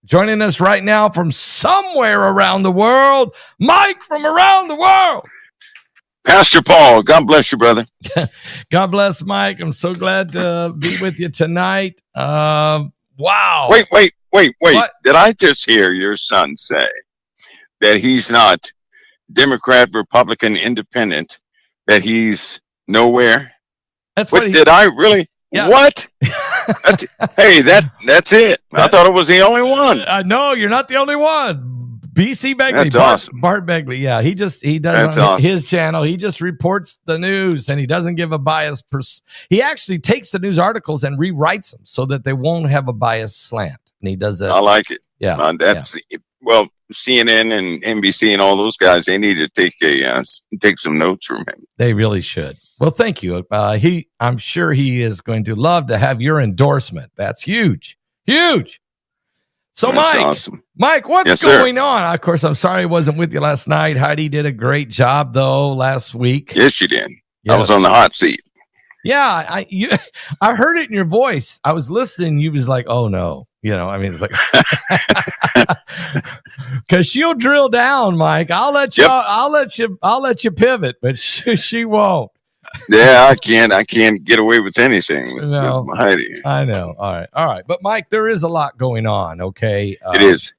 Joining us right now from somewhere around the world, Mike from around the world. Pastor Paul, God bless you, brother. God bless, Mike. I'm so glad to be with you tonight. Wow. Wait. What? Did I just hear your son say that he's not Democrat, Republican, Independent, that he's nowhere? That's what did I really? Yeah. What? That's it. I thought it was the only one. No, you're not the only one. BC Begley, awesome. Bart Begley. Yeah, he does on his channel. He just reports the news and he doesn't give a bias. He actually takes the news articles and rewrites them so that they won't have a biased slant. And he does that. I like it. Yeah. Well, CNN and NBC and all those guys, they need to take some notes from him. They really should. Well, thank you. I'm sure he is going to love to have your endorsement. That's huge. Huge. So, That's Mike, awesome. Mike, what's going on? Of course, I'm sorry I wasn't with you last night. Heidi did a great job, though, last week. Yes, she did. Yeah. I was on the hot seat. Yeah, I heard it in your voice. I was listening. You was like, "Oh no," it's like because she'll drill down, Mike. I'll let you pivot, but she won't. Yeah, I can't get away with anything with Heidi. I know. All right. But Mike, there is a lot going on. Okay, it is.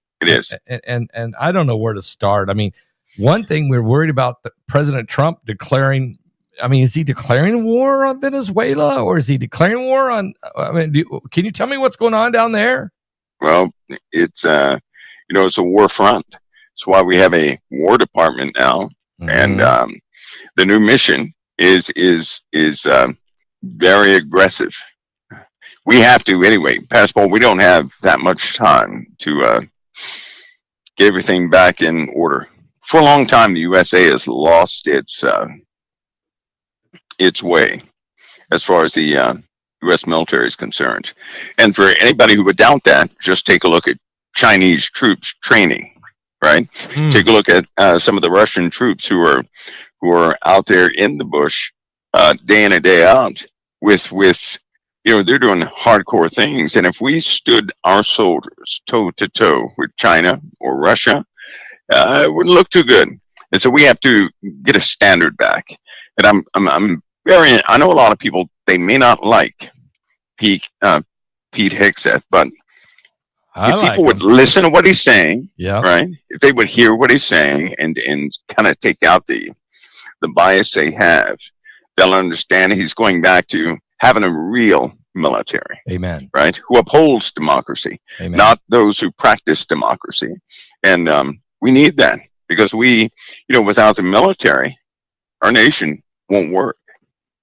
And I don't know where to start. I mean, one thing we're worried about President Trump declaring. I mean, is he declaring war on Venezuela, or is he declaring war on? I mean, can you tell me what's going on down there? Well, it's it's a war front. That's why we have a War Department now, and the new mission is very aggressive. We have to anyway, Passport. We don't have that much time to get everything back in order. For a long time, the USA has lost its way as far as the U.S. military is concerned. And for anybody who would doubt that, just take a look at Chinese troops training, right? Take a look at some of the Russian troops who are out there in the bush day in and day out with they're doing hardcore things. And if we stood our soldiers toe to toe with China or Russia, it wouldn't look too good. And so we have to get a standard back. And I know a lot of people, they may not like Pete Hegseth, but if people would listen to what he's saying, right? If they would hear what he's saying and kind of take out the bias they have, they'll understand he's going back to having a real military. Amen. Right? Who upholds democracy, Amen. Not those who practice democracy. And we need that because without the military, our nation won't work.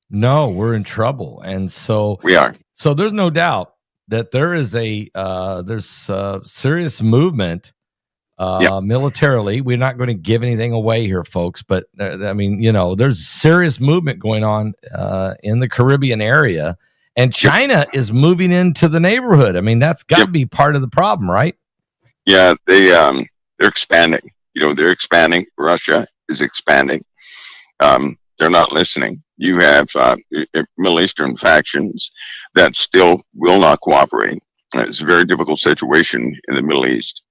No, we're in trouble. And so we are. So there's no doubt that there is there's serious movement militarily. We're not going to give anything away here, folks, but I mean, there's serious movement going on in the Caribbean area, and China is moving into the neighborhood. I mean, that's got to be part of the problem, right? Yeah, they're expanding. They're expanding. Russia is expanding. They're not listening. You have Middle Eastern factions that still will not cooperate. It's a very difficult situation in the Middle East.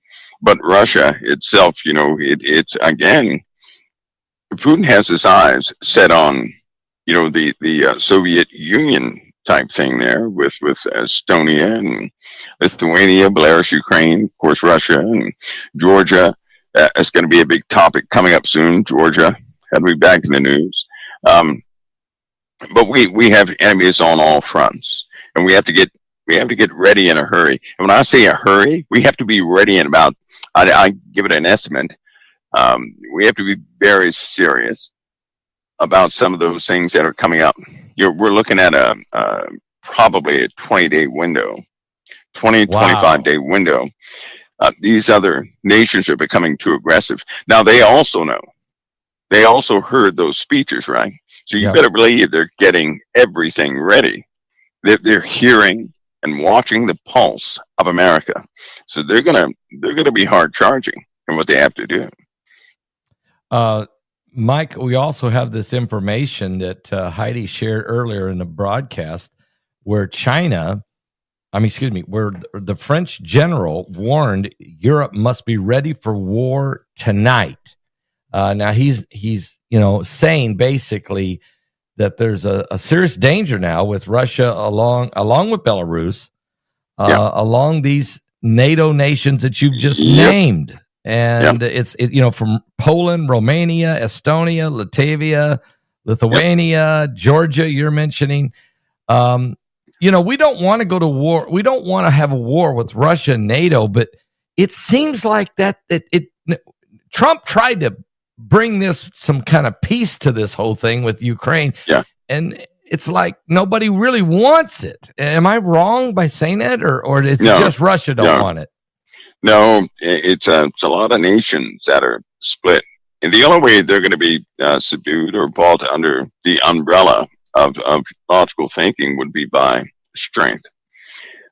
But Russia itself, it's again, Putin has his eyes set on, the Soviet Union type thing there with Estonia and Lithuania, Belarus, Ukraine, of course, Russia and Georgia. That's going to be a big topic coming up soon. Georgia had to be back in the news. But we have enemies on all fronts, and we have to get ready in a hurry. And when I say a hurry, we have to be ready in about, I give it an estimate. We have to be very serious about some of those things that are coming up. We're looking at probably a 20-day window, 25-day window. These other nations are becoming too aggressive. Now they also know. They also heard those speeches, right? So you better believe they're getting everything ready. They're hearing and watching the pulse of America. So they're gonna be hard charging in what they have to do. Mike, we also have this information that Heidi shared earlier in the broadcast, where China where the French general warned Europe must be ready for war tonight. Now he's saying basically that there's a serious danger now with Russia along with Belarus, along these NATO nations that you've just named, and it's from Poland, Romania, Estonia, Latvia, Lithuania, Georgia. You're mentioning. We don't want to go to war. We don't want to have a war with Russia and NATO, but it seems like that Trump tried to bring some kind of peace to this whole thing with Ukraine. Yeah. And it's like nobody really wants it. Am I wrong by saying that, or it's just Russia don't want it? No, it's a lot of nations that are split. And the only way they're going to be subdued or brought under the umbrella of logical thinking would be by strength.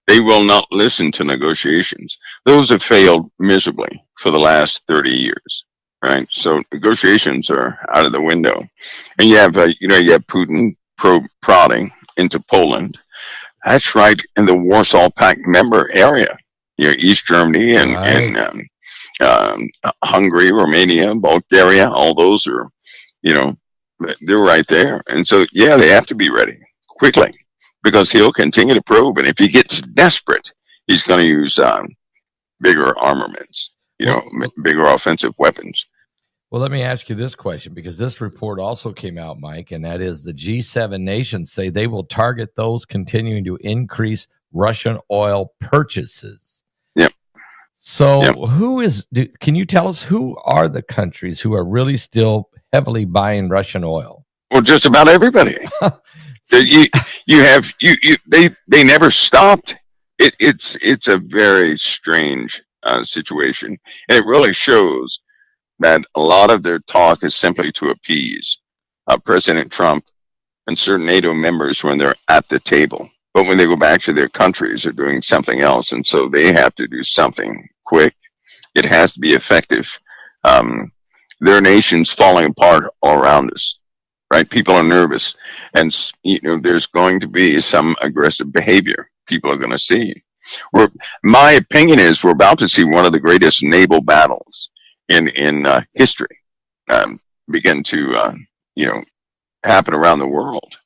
They will not listen to negotiations. Those have failed miserably for the last 30 years, right? So negotiations are out of the window. And you have Putin prodding into Poland. That's right in the Warsaw Pact member area. East Germany and Hungary, Romania, Bulgaria, all those are, they're right there. And so, they have to be ready quickly because he'll continue to probe. And if he gets desperate, he's going to use bigger armaments, bigger offensive weapons. Well, let me ask you this question, because this report also came out, Mike, and that is the G7 nations say they will target those continuing to increase Russian oil purchases. So can you tell us who are the countries who are really still heavily buying Russian oil? Well, just about everybody. They never stopped. It's a very strange situation. And it really shows that a lot of their talk is simply to appease President Trump and certain NATO members when they're at the table. But when they go back to their countries, they're doing something else. And so they have to do something quick. It has to be effective. Their nation's falling apart all around us, right? People are nervous. And, there's going to be some aggressive behavior people are going to see. My opinion is we're about to see one of the greatest naval battles in history begin to, happen around the world.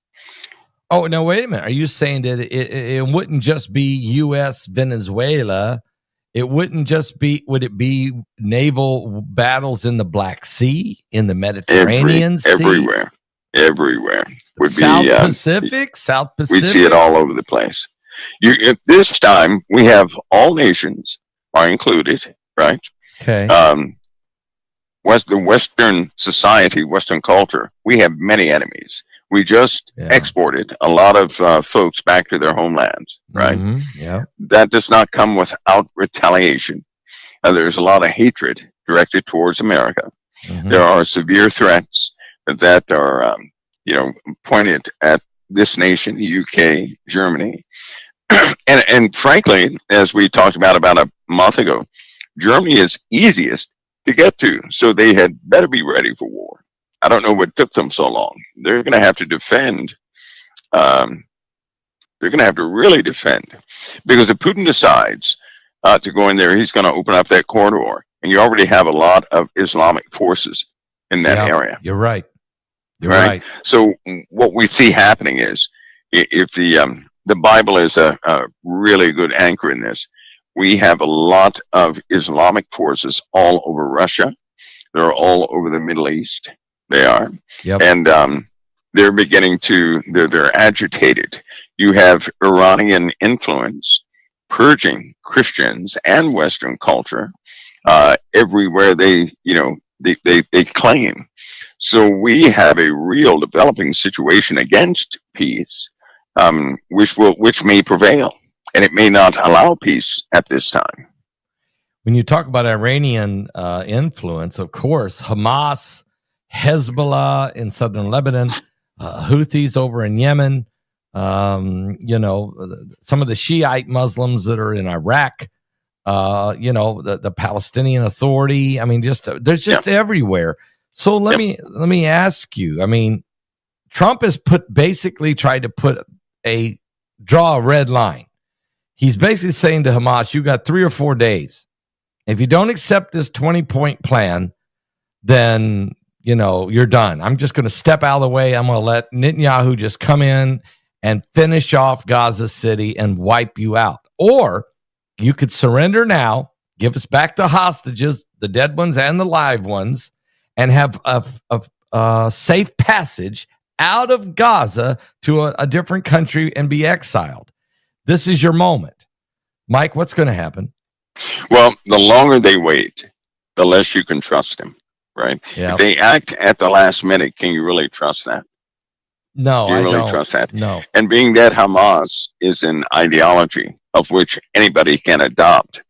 Oh, now, wait a minute. Are you saying that it wouldn't just be U.S. Venezuela? It wouldn't just be, would it be naval battles in the Black Sea, in the Mediterranean Sea? Everywhere. Would South Pacific? We'd see it all over the place. This time, we have all nations are included, right? Okay. The Western society, Western culture, we have many enemies. We just exported a lot of folks back to their homelands, right? Mm-hmm. Yeah. That does not come without retaliation. There's a lot of hatred directed towards America. Mm-hmm. There are severe threats that are, pointed at this nation, the UK, Germany. and frankly, as we talked about a month ago, Germany is easiest to get to. So they had better be ready for war. I don't know what took them so long. They're going to have to defend. They're going to have to really defend, because if Putin decides to go in there, he's going to open up that corridor, and you already have a lot of Islamic forces in that area. You're right. You're right. So what we see happening is, if the Bible is a really good anchor in this, we have a lot of Islamic forces all over Russia. They're all over the Middle East. They are. Yep. And they're beginning they're agitated. You have Iranian influence purging Christians and Western culture everywhere they claim. So we have a real developing situation against peace, which may prevail, and it may not allow peace at this time. When you talk about Iranian influence, of course, Hamas, Hezbollah in southern Lebanon, Houthis over in Yemen, some of the Shiite Muslims that are in Iraq, the Palestinian Authority. I mean, there's just everywhere. So let me ask you. I mean, Trump has basically tried to draw a red line, He's basically saying to Hamas, you got 3 or 4 days. If you don't accept this 20-point plan, then, you're done. I'm just going to step out of the way. I'm going to let Netanyahu just come in and finish off Gaza City and wipe you out. Or you could surrender now, give us back the hostages, the dead ones and the live ones, and have a safe passage out of Gaza to a different country and be exiled. This is your moment. Mike, what's going to happen? Well, the longer they wait, the less you can trust them, right? Yep. If they act at the last minute, can you really trust that? No, Do you I really don't. trust that? No. And being that Hamas is an ideology of which anybody can adopt,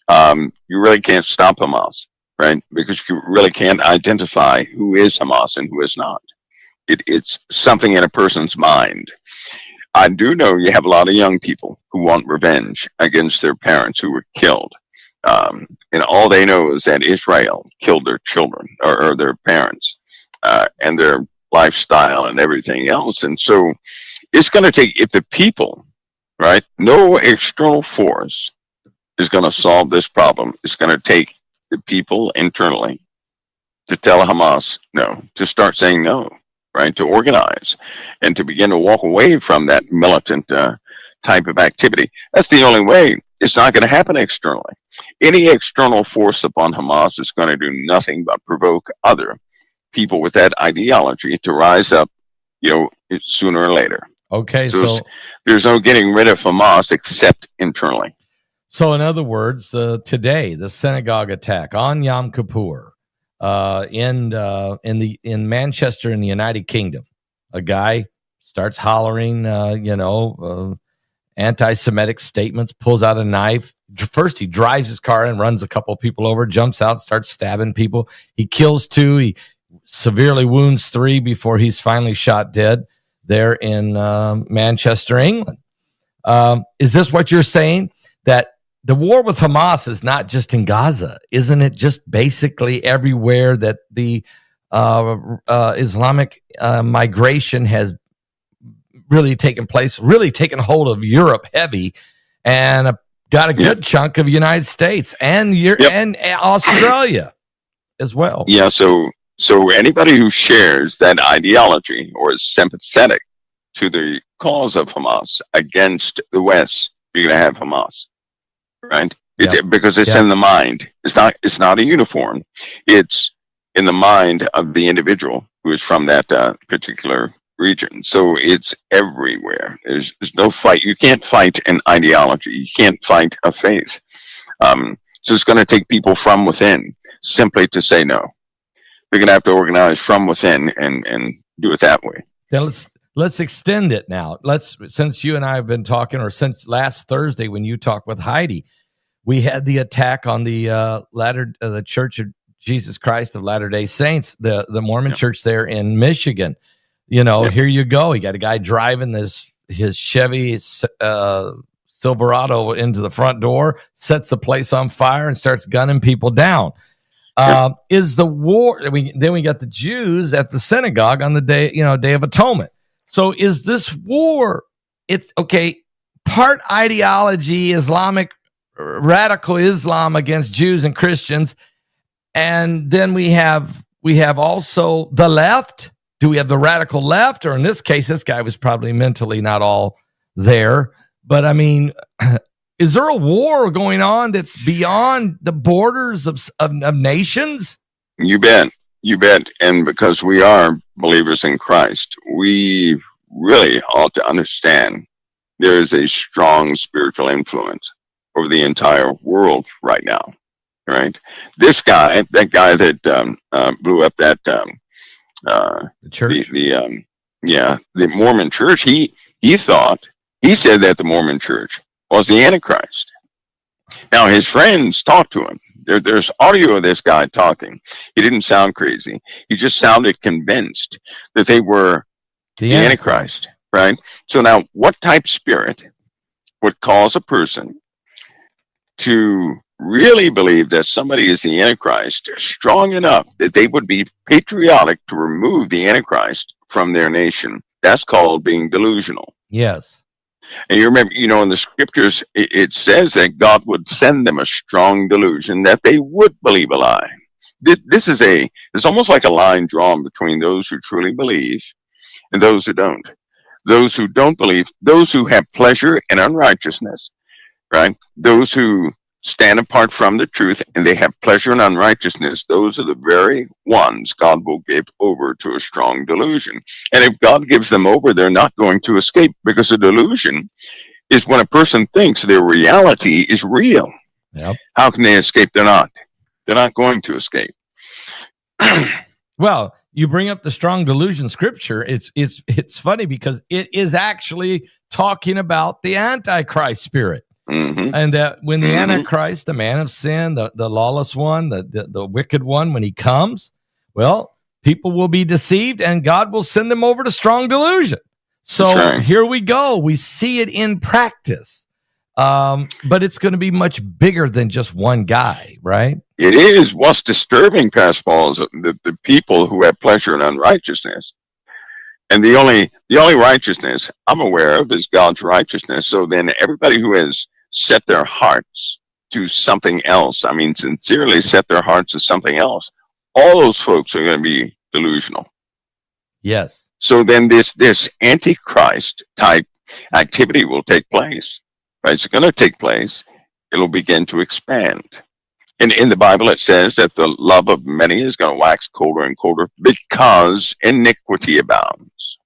you really can't stop Hamas, right? Because you really can't identify who is Hamas and who is not. It's something in a person's mind. I do know you have a lot of young people who want revenge against their parents who were killed. And all they know is that Israel killed their children or their parents and their lifestyle and everything else. And so it's going to take, if the people, right, no external force is going to solve this problem. It's going to take the people internally to tell Hamas no, to start saying no. Right, to organize and to begin to walk away from that militant type of activity. That's the only way. It's not going to happen externally. Any external force upon Hamas is going to do nothing but provoke other people with that ideology to rise up, sooner or later. Okay, so there's no getting rid of Hamas except internally. So, in other words, today the synagogue attack on Yom Kippur. In Manchester in the United Kingdom, a guy starts hollering, anti-Semitic statements, pulls out a knife. First, he drives his car and runs a couple of people over, jumps out, starts stabbing people. He kills 2. He severely wounds 3 before he's finally shot dead there in Manchester, England. Is this what you're saying? That the war with Hamas is not just in Gaza, isn't it? Just basically everywhere that the Islamic migration has really taken place, really taken hold of Europe heavy, and got a good chunk of the United States and and Australia as well. Yeah. So anybody who shares that ideology or is sympathetic to the cause of Hamas against the West, you're going to have Hamas. Right, because it's in the mind. It's not a uniform. It's in the mind of the individual who is from that particular region. So it's everywhere. There's no fight. You can't fight an ideology. You can't fight a faith. So it's going to take people from within simply to say no. They're going to have to organize from within and do it that way. Then let's extend it now. Since you and I have been talking, or since last Thursday when you talked with Heidi, we had the attack on the the Church of Jesus Christ of Latter-day Saints, the Mormon church there in Michigan. Here you go. You got a guy driving his Chevy Silverado into the front door, sets the place on fire, and starts gunning people down. Is the war? Then we got the Jews at the synagogue on the Day of Atonement. So is this war? It's okay. Part ideology, Islamic, radical Islam against Jews and Christians, and then we have also the left. Do we have the radical left, or in this case, this guy was probably mentally not all there? But I mean, is there a war going on that's beyond the borders of nations? You bet. And because we are believers in Christ, we really ought to understand there is a strong spiritual influence over the entire world right now, right? That guy that blew up that The church? The Mormon church, he said that the Mormon church was the Antichrist. Now, his friends talked to him. There's audio of this guy talking. He didn't sound crazy. He just sounded convinced that they were the Antichrist, right? So now, what type spirit would cause a person to really believe that somebody is the Antichrist strong enough that they would be patriotic to remove the Antichrist from their nation? That's called being delusional. Yes. And you remember, in the scriptures, it says that God would send them a strong delusion that they would believe a lie. It's almost like a line drawn between those who truly believe and those who don't. Those who don't believe, those who have pleasure in unrighteousness, right? Those who stand apart from the truth and they have pleasure in unrighteousness, those are the very ones God will give over to a strong delusion. And if God gives them over, they're not going to escape, because a delusion is when a person thinks their reality is real. Yep. How can they escape? They're not. They're not going to escape. Well, you bring up the strong delusion scripture. It's funny because it is actually talking about the Antichrist spirit. Mm-hmm. And that when the Antichrist, the man of sin, the lawless one, the wicked one, when he comes, well, people will be deceived and God will send them over to strong delusion. So Here we go. We see it in practice. But it's going to be much bigger than just one guy, right? It is. What's disturbing, Pastor Paul, is the people who have pleasure in unrighteousness. And the only righteousness I'm aware of is God's righteousness. So then everybody who has set their hearts to something else, I mean, sincerely set their hearts to something else, all those folks are going to be delusional. Yes. So then this Antichrist type activity will take place. Right? It's going to take place. It'll begin to expand. And in the Bible, it says that the love of many is going to wax colder and colder because iniquity abounds.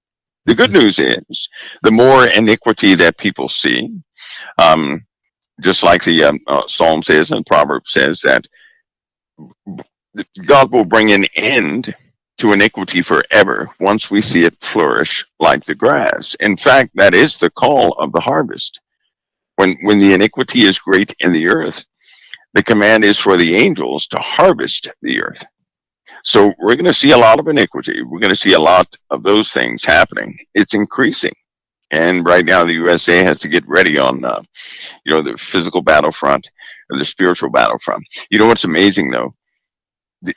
The good news is the more iniquity that people see, just like the Psalm says and Proverb says, that God will bring an end to iniquity forever once we see it flourish like the grass. In fact, that is the call of the harvest. When the iniquity is great in the earth, the command is for the angels to harvest the earth. So we're going to see a lot of iniquity. We're going to see a lot of those things happening. It's increasing. And right now the USA has to get ready on, the physical battlefront or the spiritual battlefront. You know what's amazing, though?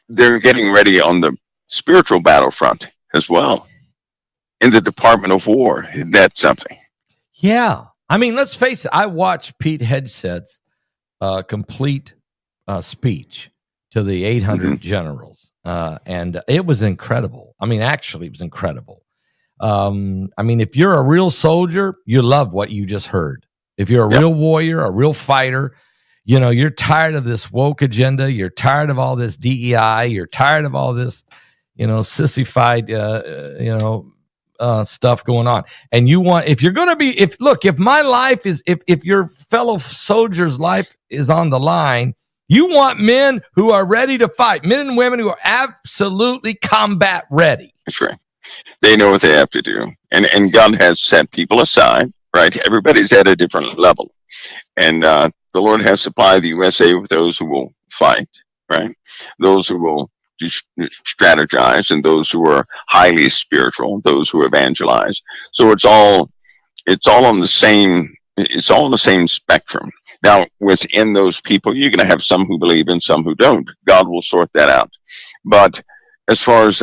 They're getting ready on the spiritual battlefront as well in the Department of War. Isn't that something? Yeah. I mean, let's face it. I watched Pete Hegseth's complete speech to the 800 generals, and it was incredible. I mean, actually, it was incredible. I mean, if you're a real soldier, you love what you just heard. If you're a real warrior, a real fighter, you're tired of this woke agenda. You're tired of all this DEI. You're tired of all this, sissified, stuff going on. And you want, if you're going to be, if my life is, if your fellow soldier's life is on the line, you want men who are ready to fight, men and women who are absolutely combat ready. That's right. They know what they have to do. And God has set people aside, right? Everybody's at a different level. And the Lord has supplied the USA with those who will fight, right? Those who will strategize, and those who are highly spiritual, those who evangelize. So it's all on the same spectrum. Now, within those people, you're going to have some who believe and some who don't. God will sort that out. But as far as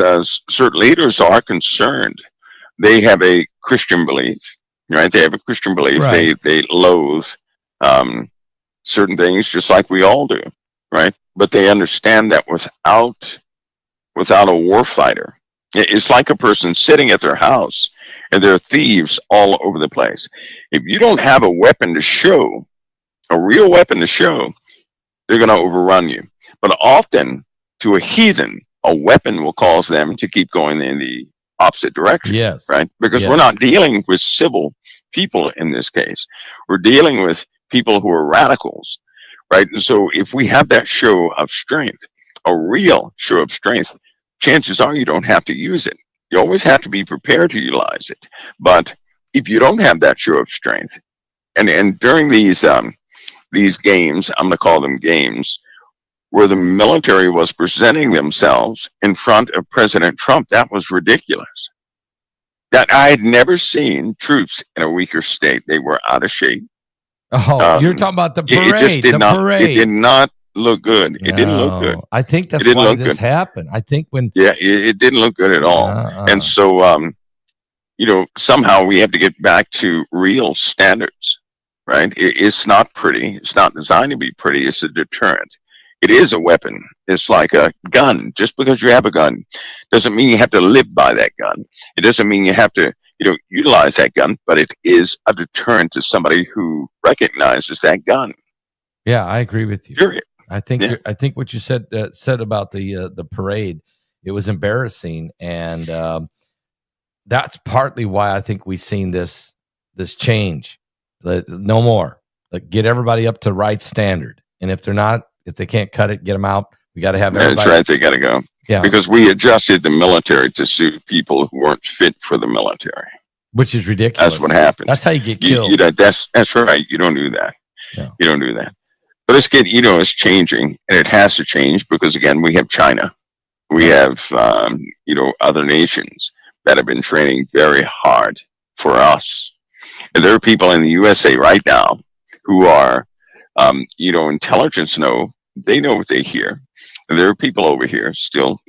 certain leaders are concerned, they have a Christian belief, right? They have a Christian belief. Right. They loathe certain things just like we all do, right? But they understand that without a war fighter, it's like a person sitting at their house and there are thieves all over the place. If you don't have a weapon to show, a real weapon to show, they're going to overrun you. But often, to a heathen, a weapon will cause them to keep going in the opposite direction. Yes. Right? Because we're not dealing with civil people in this case. We're dealing with people who are radicals. Right? And so if we have that show of strength, a real show of strength, chances are you don't have to use it. You always have to be prepared to utilize it. But if you don't have that show of strength, and during these games, I'm going to call them games, where the military was presenting themselves in front of President Trump, that was ridiculous. That I had never seen troops in a weaker state. They were out of shape. Oh, you're talking about the parade. It did not look good. It didn't look good. I think that's why this happened. I think when... Yeah, it didn't look good at all. And so, somehow we have to get back to real standards, right? It's not pretty. It's not designed to be pretty. It's a deterrent. It is a weapon. It's like a gun. Just because you have a gun doesn't mean you have to live by that gun. It doesn't mean you have to, utilize that gun, but it is a deterrent to somebody who recognizes that gun. Yeah, I agree with you. Period. I think what you said about the parade, it was embarrassing, and that's partly why I think we've seen this change. No more. Get everybody up to right standard, and if they can't cut it, get them out. We got to have everybody. That's right. They got to go. Yeah, because we adjusted the military to suit people who weren't fit for the military, which is ridiculous. That's what happens. That's how you get killed. That's right. You don't do that. No. You don't do that. But it's changing, and it has to change because, again, we have China. We have, other nations that have been training very hard for us. And there are people in the USA right now who are, intelligence they know what they hear. And there are people over here still,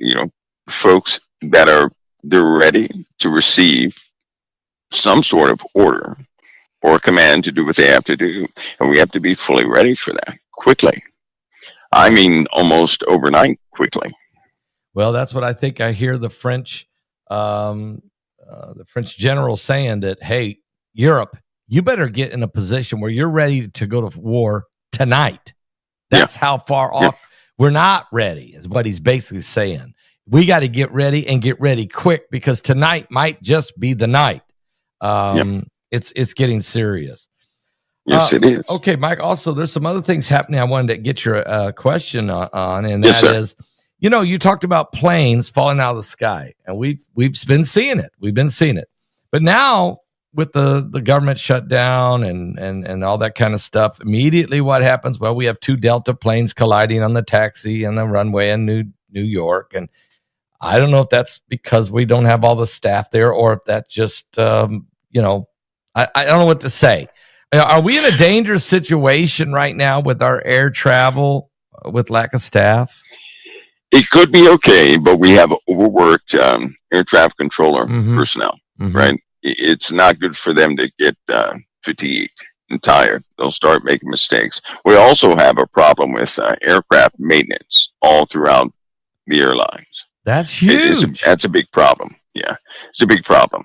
folks that they're ready to receive some sort of order or command to do what they have to do. And we have to be fully ready for that quickly. I mean, almost overnight quickly. Well, that's what I think I hear the French general saying that, hey, Europe, you better get in a position where you're ready to go to war tonight. That's how far off. We're not ready, is what he's basically saying. We got to get ready and get ready quick because tonight might just be the night. It's getting serious. Yes, it is. Okay, Mike, also, there's some other things happening I wanted to get your question on, and that is, you talked about planes falling out of the sky, and we've been seeing it. We've been seeing it. But now, with the government shutdown and all that kind of stuff, immediately what happens? Well, we have 2 Delta planes colliding on the taxi and the runway in New York. And I don't know if that's because we don't have all the staff there or if that's just, I don't know what to say. Are we in a dangerous situation right now with our air travel with lack of staff? It could be okay, but we have overworked air traffic controller personnel, right? It's not good for them to get fatigued and tired. They'll start making mistakes. We also have a problem with aircraft maintenance all throughout the airlines. That's huge. That's a big problem. Yeah, it's a big problem.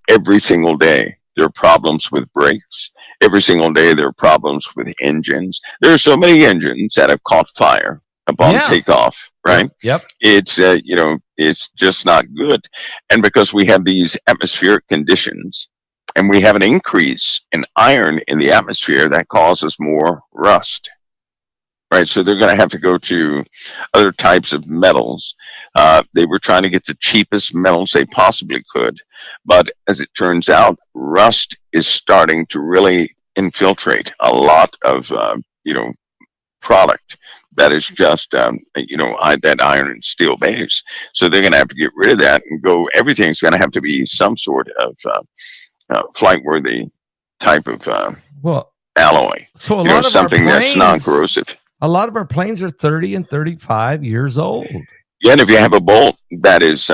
Every single day, there are problems with brakes. Every single day, there are problems with engines. There are so many engines that have caught fire upon takeoff, right? Yep. It's, it's just not good. And because we have these atmospheric conditions and we have an increase in iron in the atmosphere that causes more rust, right? So they're going to have to go to other types of metals. They were trying to get the cheapest metals they possibly could. But as it turns out, rust is starting to really infiltrate a lot of, product that is just, that iron and steel base. So they're going to have to get rid of that and everything's going to have to be some sort of flight-worthy type of alloy. So a lot of something our planes, that's non-corrosive. A lot of our planes are 30 and 35 years old. Yeah, and if you have a bolt that is,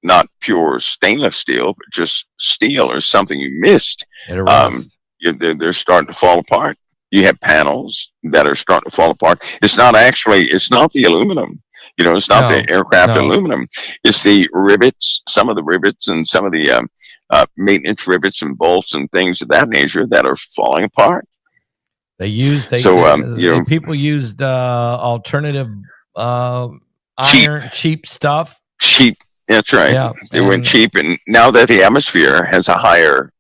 not pure stainless steel, but just steel or something you missed, they're starting to fall apart. You have panels that are starting to fall apart. It's not the aluminum. It's not the aircraft aluminum. It's the rivets, some of the rivets and some of the maintenance rivets and bolts and things of that nature that are falling apart. People used alternative cheap stuff. Cheap. That's right. Yeah, they went cheap. And now that the atmosphere has a higher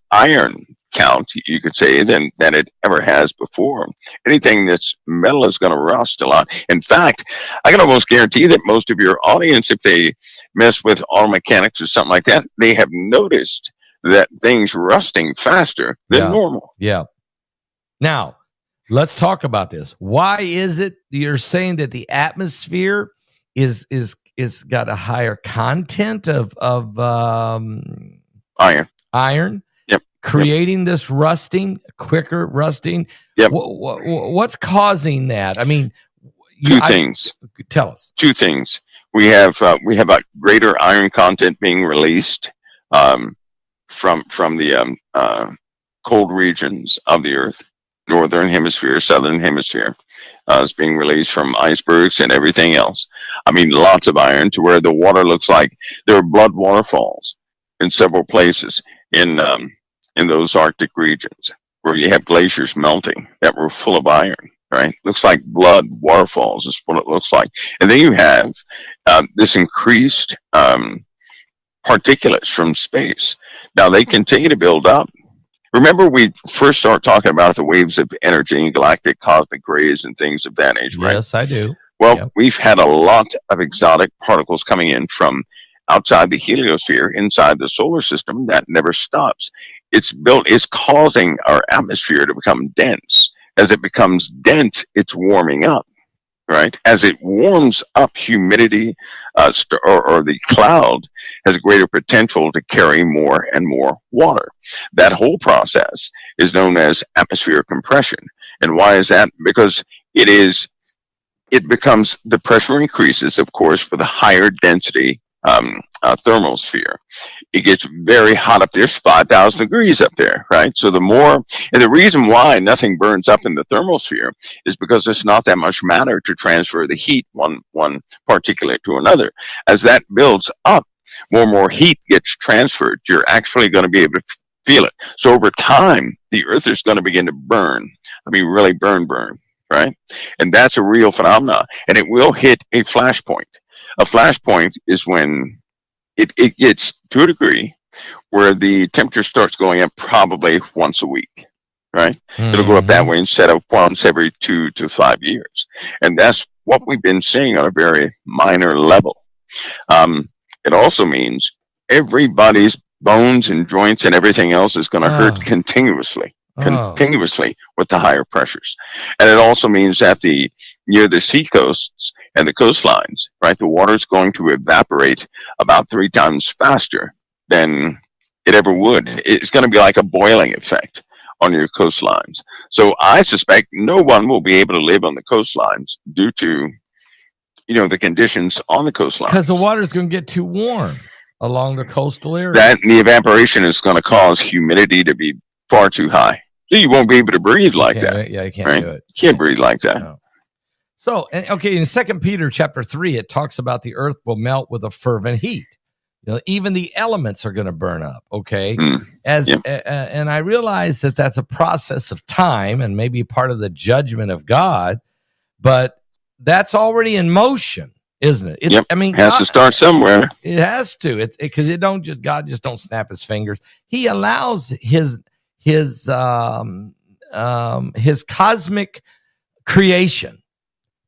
iron count, you could say, than it ever has before, anything that's metal is going to rust a lot. In fact, I can almost guarantee that most of your audience, if they mess with auto mechanics or something like that, they have noticed that things rusting faster than normal. Yeah. Now, let's talk about this. Why is it you're saying that the atmosphere is got a higher content of iron? Creating this quicker rusting. Yep. What's causing that? I mean, two things. Tell us. Two things. We have a greater iron content being released um, from the cold regions of the Earth, northern hemisphere, southern hemisphere. It's being released from icebergs and everything else. I mean, lots of iron to where the water looks like there are blood waterfalls in several places in those Arctic regions where you have glaciers melting that were full of iron. Right, looks like blood waterfalls is what it looks like, and then you have this increased particulates from space. Now they continue to build up. Remember, we first start talking about the waves of energy and galactic cosmic rays and things of that nature, right? Yes, I do. Well, Yep. we've had a lot of exotic particles coming in from outside the heliosphere, inside the solar system, that never stops. It's causing our atmosphere to become dense. As it becomes dense, it's warming up. Right, as it warms up, humidity or the cloud has greater potential to carry more and more water. That whole process is known as atmospheric compression. And why is that? Because it becomes, the pressure increases, of course, with a higher density thermal sphere. It gets very hot up there. It's 5,000 degrees up there, right? So and the reason why nothing burns up in the thermal sphere is because there's not that much matter to transfer the heat one particulate to another. As that builds up, more and more heat gets transferred. You're actually going to be able to feel it. So over time, the Earth is going to begin to burn. I mean, really burn, right? And that's a real phenomenon. And it will hit a flashpoint. A flashpoint is when it gets to a degree where the temperature starts going up probably once a week, right? Mm-hmm. It'll go up that way instead of once every 2 to 5 years. And that's what we've been seeing on a very minor level. It also means everybody's bones and joints and everything else is going to hurt continuously with the higher pressures. And it also means that near the sea coasts and the coastlines, right, the water is going to evaporate about 3 times faster than it ever would. It's going to be like a boiling effect on your coastlines. So I suspect no one will be able to live on the coastlines due to, the conditions on the coastline. Because the water is going to get too warm along the coastal area. That and the evaporation is going to cause humidity to be far too high. So you won't be able to breathe like that. Yeah, you can't do it. You can't breathe like that. No. So, okay, in 2 Peter chapter 3, it talks about the earth will melt with a fervent heat. Even the elements are going to burn up, okay? And I realize that that's a process of time and maybe part of the judgment of God, but that's already in motion, isn't it? I mean, it has to start somewhere. It has to, because God just don't snap his fingers. He allows his cosmic creation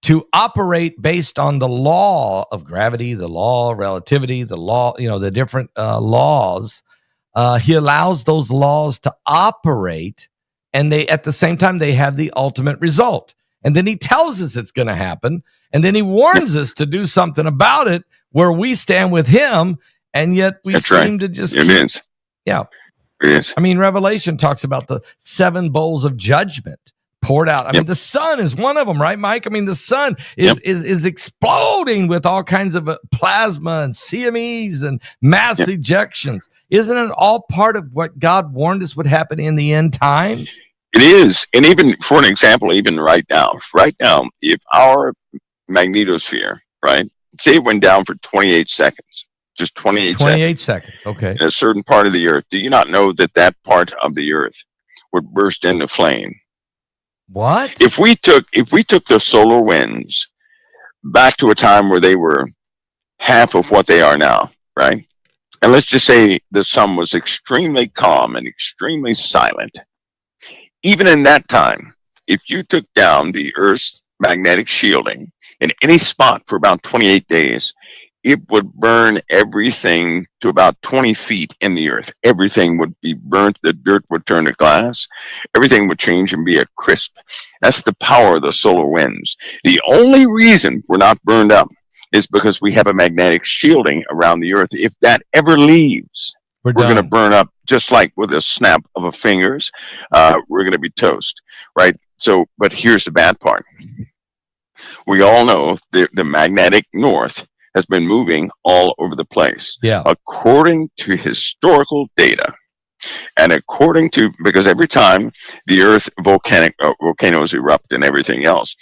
to operate based on the law of gravity, the law of relativity, the law, the different laws. He allows those laws to operate, and at the same time, they have the ultimate result. And then he tells us it's going to happen, and then he warns us to do something about it where we stand with him, and yet we seem to just... It is. Yeah. It is. I mean, Revelation talks about the 7 bowls of judgment poured out. I mean, the sun is one of them, right, Mike? I mean, the sun is exploding with all kinds of plasma and CMEs and mass ejections. Isn't it all part of what God warned us would happen in the end times? It is. And even for an example, even right now, if our magnetosphere, right, say it went down for 28 seconds, just 28 seconds, okay, in a certain part of the earth, do you not know that part of the earth would burst into flame? What? If we took the solar winds back to a time where they were half of what they are now, right? And let's just say the sun was extremely calm and extremely silent. Even in that time, if you took down the Earth's magnetic shielding in any spot for about 28 days, it would burn everything to about 20 feet in the earth. Everything would be burnt. The dirt would turn to glass. Everything would change and be a crisp. That's the power of the solar winds. The only reason we're not burned up is because we have a magnetic shielding around the earth. If that ever leaves, we're going to burn up just like with a snap of a fingers. We're going to be toast, right? So, but here's the bad part. We all know the magnetic north has been moving all over the place. Yeah. According to historical data, and according to, because every time the earth volcanoes erupt and everything else,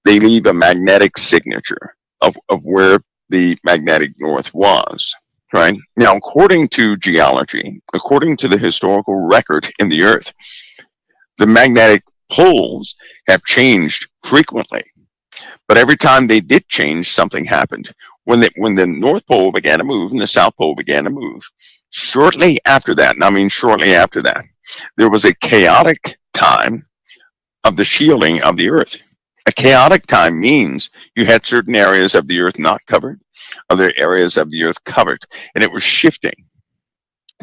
they leave a magnetic signature of where the magnetic north was. Right now, according to geology, according to the historical record in the earth, the magnetic poles have changed frequently. But every time they did change, something happened. When the North Pole began to move and the South Pole began to move, shortly after that, and I mean shortly after that, there was a chaotic time of the shielding of the Earth. A chaotic time means you had certain areas of the Earth not covered, other areas of the Earth covered, and it was shifting.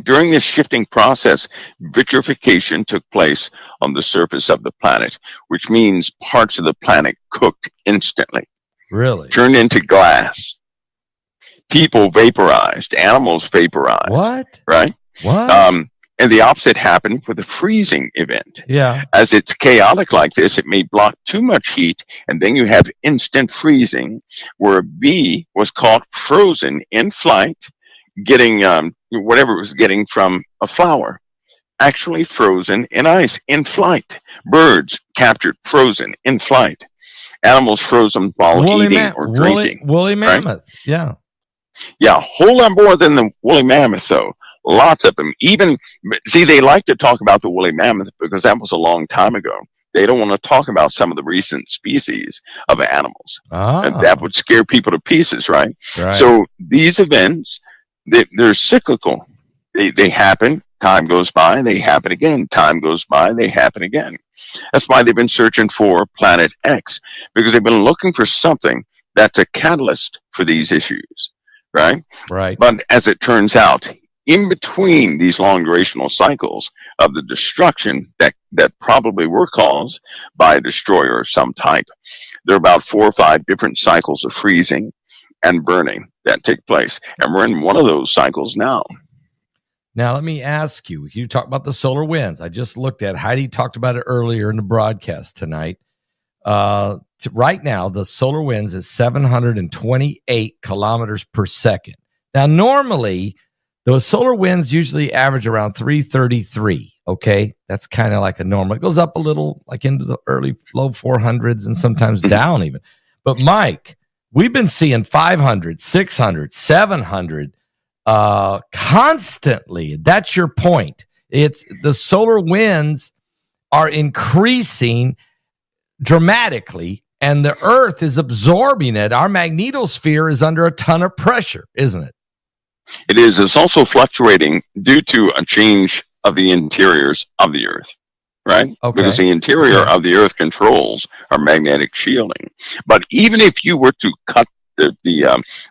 During this shifting process, vitrification took place on the surface of the planet, which means parts of the planet cooked instantly. Really? Turned into glass. People vaporized. Animals vaporized. What? Right? What? And the opposite happened with a freezing event. Yeah. As it's chaotic like this, it may block too much heat, and then you have instant freezing, where a bee was caught frozen in flight, getting whatever it was getting from a flower, actually frozen in ice in flight. Birds captured frozen in flight. Animals frozen while eating or drinking. Woolly mammoth. Right? Yeah. Yeah, a whole lot more than the woolly mammoth, though. Lots of them. Even, see, they like to talk about the woolly mammoth because that was a long time ago. They don't want to talk about some of the recent species of animals. And that would scare people to pieces, right? So these events, they're cyclical. They happen, time goes by, they happen again. Time goes by, they happen again. That's why they've been searching for Planet X, because they've been looking for something that's a catalyst for these issues, right? Right. But as it turns out, in between these long durational cycles of the destruction that probably were caused by a destroyer of some type, there are about 4 or 5 different cycles of freezing and burning that take place. And we're in one of those cycles now. Now, let me ask you, you talk about the solar winds. I just looked at, Heidi talked about it earlier in the broadcast tonight. Right now, the solar winds is 728 kilometers per second. Now, normally, those solar winds usually average around 333, okay? That's kind of like a normal. It goes up a little, like into the low 400s and sometimes down even. But, Mike, we've been seeing 500, 600, 700 constantly. That's your point. It's the solar winds are increasing dramatically, and the Earth is absorbing it. Our magnetosphere is under a ton of pressure, isn't it? It is. It's also fluctuating due to a change of the interiors of the Earth, right? Okay. Because the interior of the Earth controls our magnetic shielding. But even if you were to cut the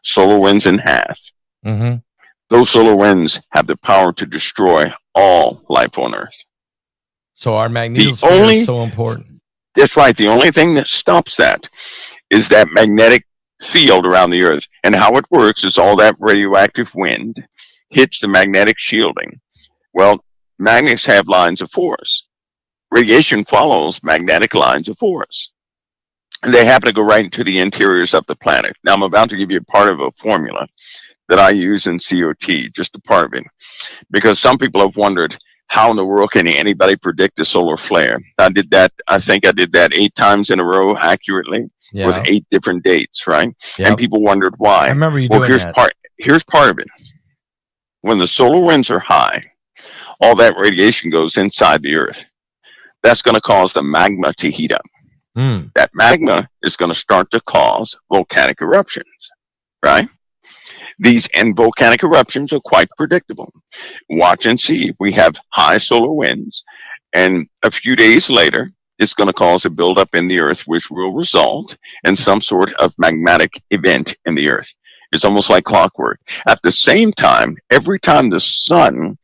solar winds in half, those solar winds have the power to destroy all life on Earth. So our magnetosphere is so important. That's right. The only thing that stops that is that magnetic field around the Earth. And how it works is all that radioactive wind hits the magnetic shielding. Well, magnets have lines of force. Radiation follows magnetic lines of force. And they happen to go right into the interiors of the planet. Now, I'm about to give you a part of a formula that I use in COT, just a part of it. Because some people have wondered, how in the world can anybody predict a solar flare? I think I did that 8 times in a row accurately with 8 different dates, right? Yep. And people wondered why. I remember you doing that. Here's part of it. When the solar winds are high, all that radiation goes inside the Earth. That's going to cause the magma to heat up. That magma is going to start to cause volcanic eruptions, right? These volcanic eruptions are quite predictable. Watch and see. We have high solar winds, and a few days later, it's going to cause a buildup in the Earth, which will result in some sort of magmatic event in the Earth. It's almost like clockwork. At the same time, every time the sun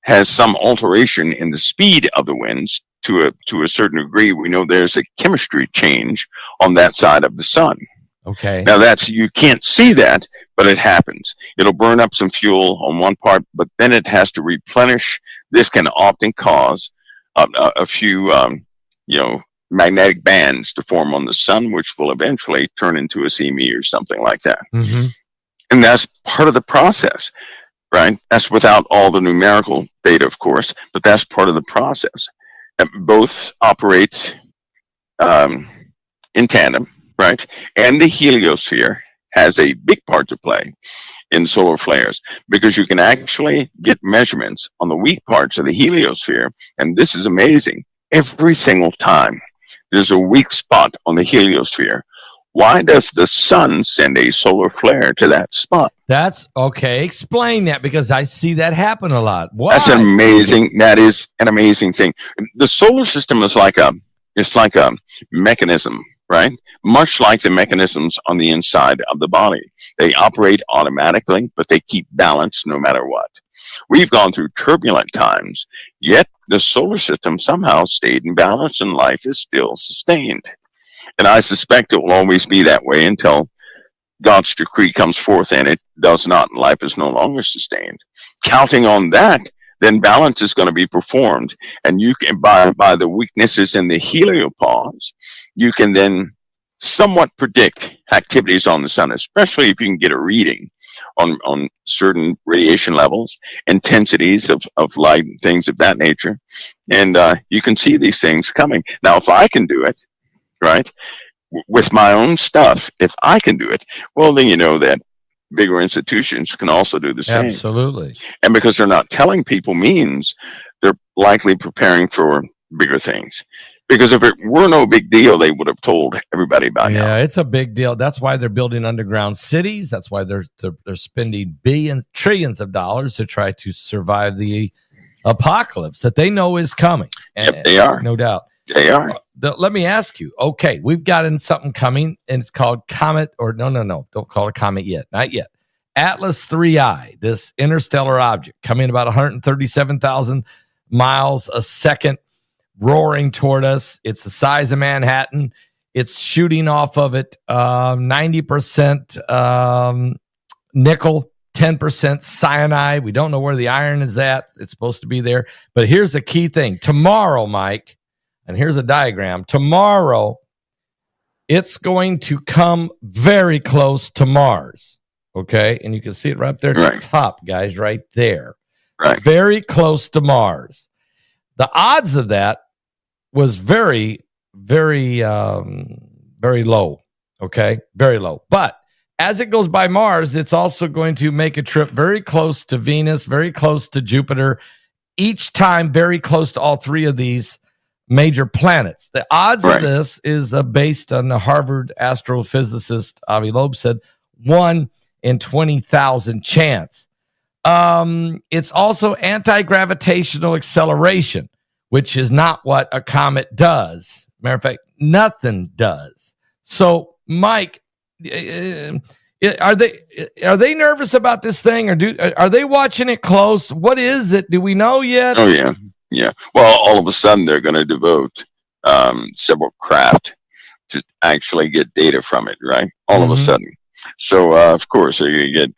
has some alteration in the speed of the winds to a certain degree, we know there's a chemistry change on that side of the sun. Okay. Now you can't see that, but it happens. It'll burn up some fuel on one part, but then it has to replenish. This can often cause a few, magnetic bands to form on the sun, which will eventually turn into a CME or something like that. And that's part of the process, right? That's without all the numerical data, of course, but that's part of the process. And both operate um, in tandem, right? And the heliosphere has a big part to play in solar flares because you can actually get measurements on the weak parts of the heliosphere. And this is amazing. Every single time there's a weak spot on the heliosphere, why does the sun send a solar flare to that spot? That's okay. Explain that, because I see that happen a lot. Why? That is an amazing thing. The solar system is it's like a mechanism, right? Much like the mechanisms on the inside of the body. They operate automatically, but they keep balance no matter what. We've gone through turbulent times, yet the solar system somehow stayed in balance and life is still sustained. And I suspect it will always be that way until God's decree comes forth and it does not, and life is no longer sustained. Counting on that, then balance is going to be performed. And you can, by the weaknesses in the heliopause, you can then somewhat predict activities on the sun, especially if you can get a reading on certain radiation levels, intensities of light, and things of that nature. And you can see these things coming. Now, if I can do it, right, with my own stuff, if I can do it, well, then you know that bigger institutions can also do the same. Absolutely. And because they're not telling people means they're likely preparing for bigger things. Because if it were no big deal, they would have told everybody by now. Yeah, it's a big deal. That's why they're building underground cities. That's why they're spending billions, trillions of dollars to try to survive the apocalypse that they know is coming. Yep, they are. No doubt. They are. Let me ask you. Okay, we've gotten something coming, and it's called Comet, or no. Don't call it Comet yet. Not yet. Atlas 3I, this interstellar object coming about 137,000 miles a second, roaring toward us. It's the size of Manhattan. It's shooting off of it 90% nickel, 10% cyanide. We don't know where the iron is at. It's supposed to be there. But here's the key thing. Tomorrow, Mike, and here's a diagram. Tomorrow, it's going to come very close to Mars. Okay? And you can see it right there at the top, guys, right there. Right. Very close to Mars. The odds of that was very, very, very low. Okay? Very low. But as it goes by Mars, it's also going to make a trip very close to Venus, very close to Jupiter, each time very close to all three of these major planets. The odds of this is based on the Harvard astrophysicist Avi Loeb said 1 in 20,000 chance. It's also anti-gravitational acceleration, which is not what a comet does. Matter of fact, nothing does. So, Mike, are they nervous about this thing, or are they watching it close? What is it? Do we know yet? Oh yeah. Well, all of a sudden they're going to devote several craft to actually get data from it, right? All of a sudden. So of course they're going to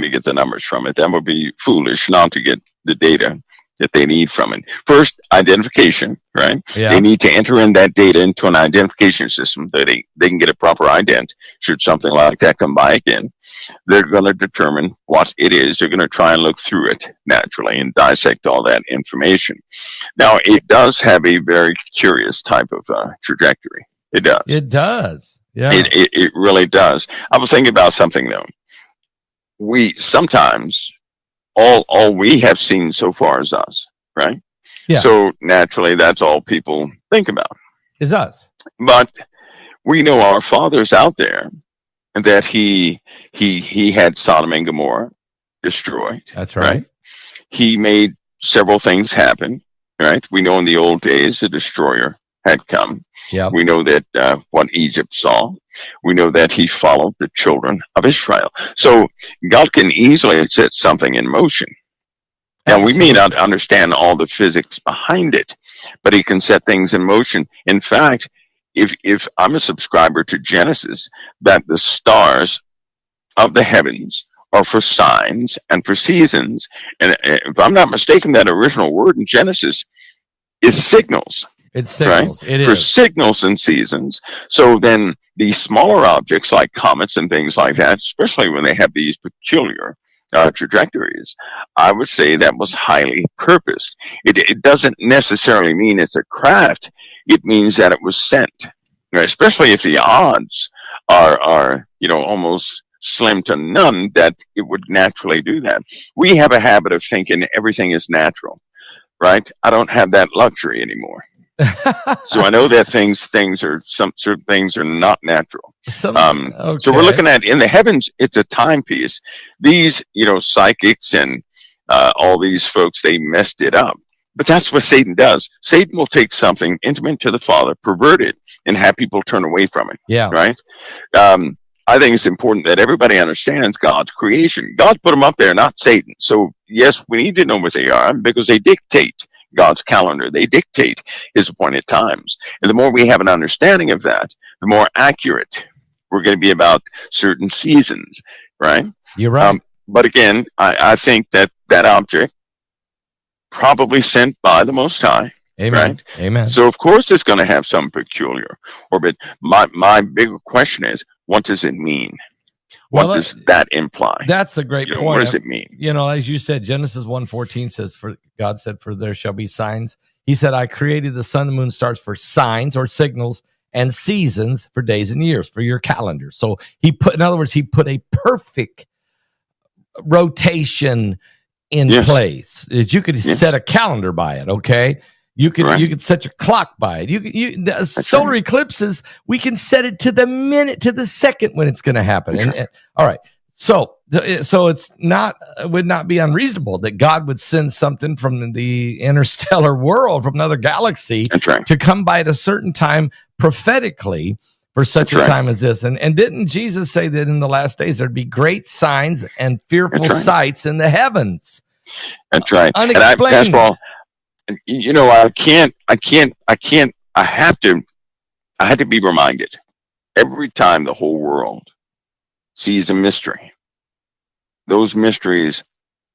get the numbers from it. That would be foolish not to get the data that they need from it. First, identification, right? Yeah. They need to enter in that data into an identification system that they can get a proper ident. Should something like that come by again, they're going to determine what it is. They're going to try and look through it naturally and dissect all that information. Now, it does have a very curious type of trajectory. It does. It does. Yeah. It really does. I was thinking about something, though. We sometimes... All we have seen so far is us, right? Yeah. So naturally, that's all people think about. Is us. But we know our Father's out there, and that he had Sodom and Gomorrah destroyed. That's right. He made several things happen, right? We know in the old days the destroyer had come. Yeah. We know that what Egypt saw. We know that he followed the children of Israel. So God can easily set something in motion. Now, we may not understand all the physics behind it, but he can set things in motion. In fact, if I'm a subscriber to Genesis, that the stars of the heavens are for signs and for seasons, and if I'm not mistaken, that original word in Genesis is signals. It's signals. Right? It For is. signals and seasons. So then these smaller objects like comets and things like that, especially when they have these peculiar trajectories, I would say that was highly purposed. It doesn't necessarily mean it's a craft. It means that it was sent, right? Especially if the odds are almost slim to none that it would naturally do that. We have a habit of thinking everything is natural, right? I don't have that luxury anymore. So I know that some certain things are not natural. Okay. So we're looking at in the heavens, it's a timepiece. These, psychics and all these folks, they messed it up. But that's what Satan does. Satan will take something intimate to the Father, pervert it, and have people turn away from it. Yeah. Right. I think it's important that everybody understands God's creation. God put them up there, not Satan. So yes, we need to know what they are because they dictate God's calendar. They dictate his appointed times. And the more we have an understanding of that, the more accurate we're going to be about certain seasons, right? You're right. But again, I think that object probably sent by the Most High. Amen. Right? Amen. So of course it's going to have some peculiar orbit. My bigger question is, what does it mean? What does that imply? That's a great point. What does it mean? As you said, Genesis 1:14 says, "For God said, for there shall be signs." He said, "I created the sun, the moon, stars for signs or signals, and seasons for days and years for your calendar." So he put a perfect rotation in place. You could set a calendar by it. Okay. You could set your clock by it. The solar eclipses, we can set it to the minute, to the second when it's going to happen. And all right, so it's not, it would not be unreasonable that God would send something from the interstellar world, from another galaxy, to come by at a certain time prophetically for such a time as this. And didn't Jesus say that in the last days there'd be great signs and fearful sights in the heavens? That's right. Unexplained. I had to be reminded every time the whole world sees a mystery. Those mysteries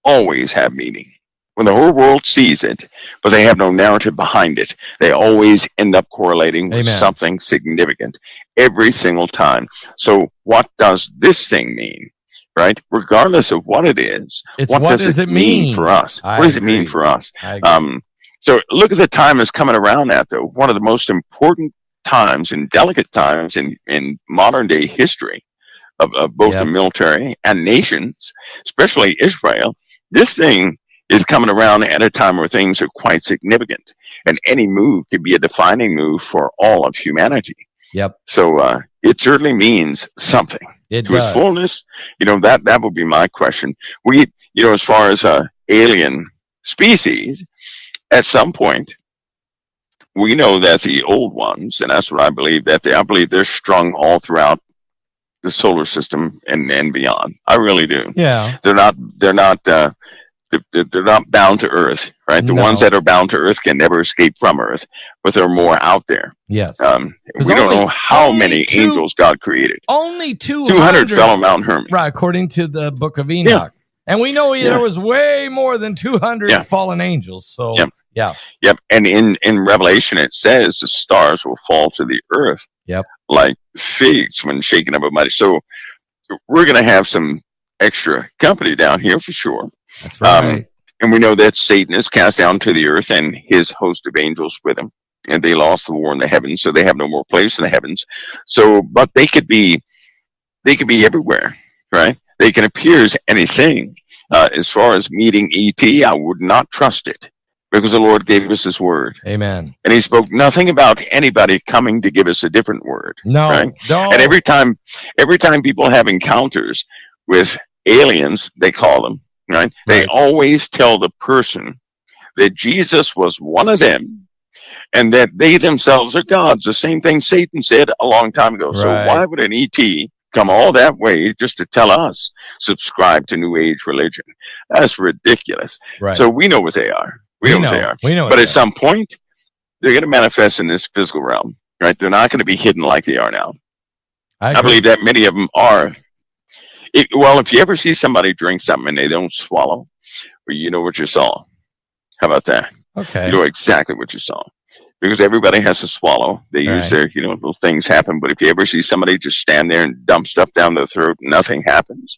always have meaning. When the whole world sees it, but they have no narrative behind it, they always end up correlating with something significant every single time. So what does this thing mean? Right? Regardless of what it is, what does it mean for us? What does it mean for us? So look at the time is coming around at, though. One of the most important times and delicate times in modern day history of both the military and nations, especially Israel. This thing is coming around at a time where things are quite significant, and any move could be a defining move for all of humanity. Yep. So it certainly means something. It to does. Its fullness, that would be my question. We, as far as alien species, at some point, we know that the old ones, and that's what I believe, I believe they're strung all throughout the solar system and beyond. I really do. Yeah. They're not bound to Earth, right? The ones that are bound to Earth can never escape from Earth, but they're more out there. Yes. We don't know how many angels God created. Only 200 fell on Mount Hermon. Right, according to the book of Enoch. Yeah. And we know there was way more than 200 fallen angels. So, Yep. And in Revelation, it says the stars will fall to the earth like figs when shaken up a mighty. So we're going to have some extra company down here for sure. That's right. And we know that Satan is cast down to the earth and his host of angels with him. And they lost the war in the heavens, so they have no more place in the heavens. So, but they could be everywhere, right? They can appear as anything. As far as meeting ET, I would not trust it because the Lord gave us his word. Amen. And he spoke nothing about anybody coming to give us a different word. No. Right? No. And every time people have encounters with aliens, they call them, right? They always tell the person that Jesus was one of them and that they themselves are gods. The same thing Satan said a long time ago. So why would an ET come all that way just to tell us subscribe to New Age religion? That's ridiculous. Right. So we know what they are. We know what they are. We know. But at some point, they're going to manifest in this physical realm, right? They're not going to be hidden like they are now. I believe that many of them are. If you ever see somebody drink something and they don't swallow, well, you know what you saw. How about that? Okay. You know exactly what you saw. because everybody has to swallow. They use their, little things happen. But if you ever see somebody just stand there and dump stuff down their throat and nothing happens,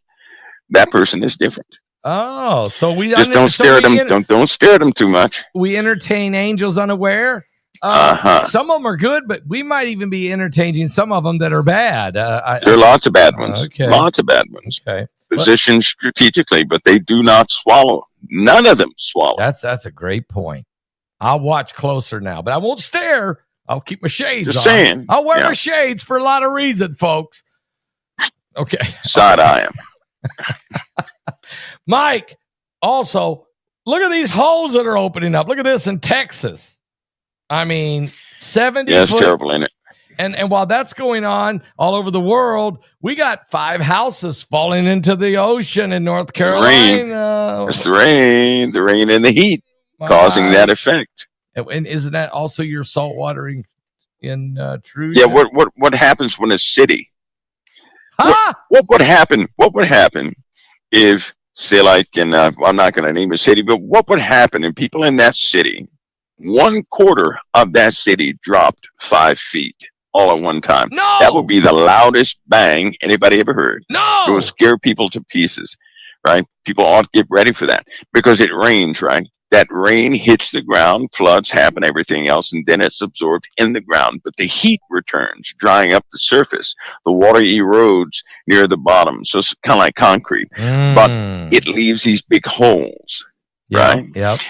that person is different. Oh, so we just don't stare at them. Don't stare at them too much. We entertain angels unaware. Some of them are good, but we might even be entertaining some of them that are bad. There are lots of bad ones. Okay. Lots of bad ones. Okay. Positioned strategically, but they do not swallow. None of them swallow. That's a great point. I'll watch closer now, but I won't stare. I'll keep my shades on. Just saying. I'll wear my shades for a lot of reasons, folks. Okay. Side eye him. Mike, also, look at these holes that are opening up. Look at this in Texas. I mean, 70 Yeah, it's terrible, isn't it? And while that's going on all over the world, we got 5 houses falling into the ocean in North Carolina. It's the rain and the heat causing that effect. And isn't that also your salt watering intrusion? Yeah, what happens when a city? Huh? What would happen? What would happen if, say, like I'm not going to name a city, but what would happen if people in that city, 1/4 of that city dropped 5 feet all at one time? No, that would be the loudest bang anybody ever heard. No, it would scare people to pieces, right? People ought to get ready for that because it rains, right? That rain hits the ground, floods happen, everything else, and then it's absorbed in the ground. But the heat returns, drying up the surface. The water erodes near the bottom, so it's kind of like concrete. But it leaves these big holes, right?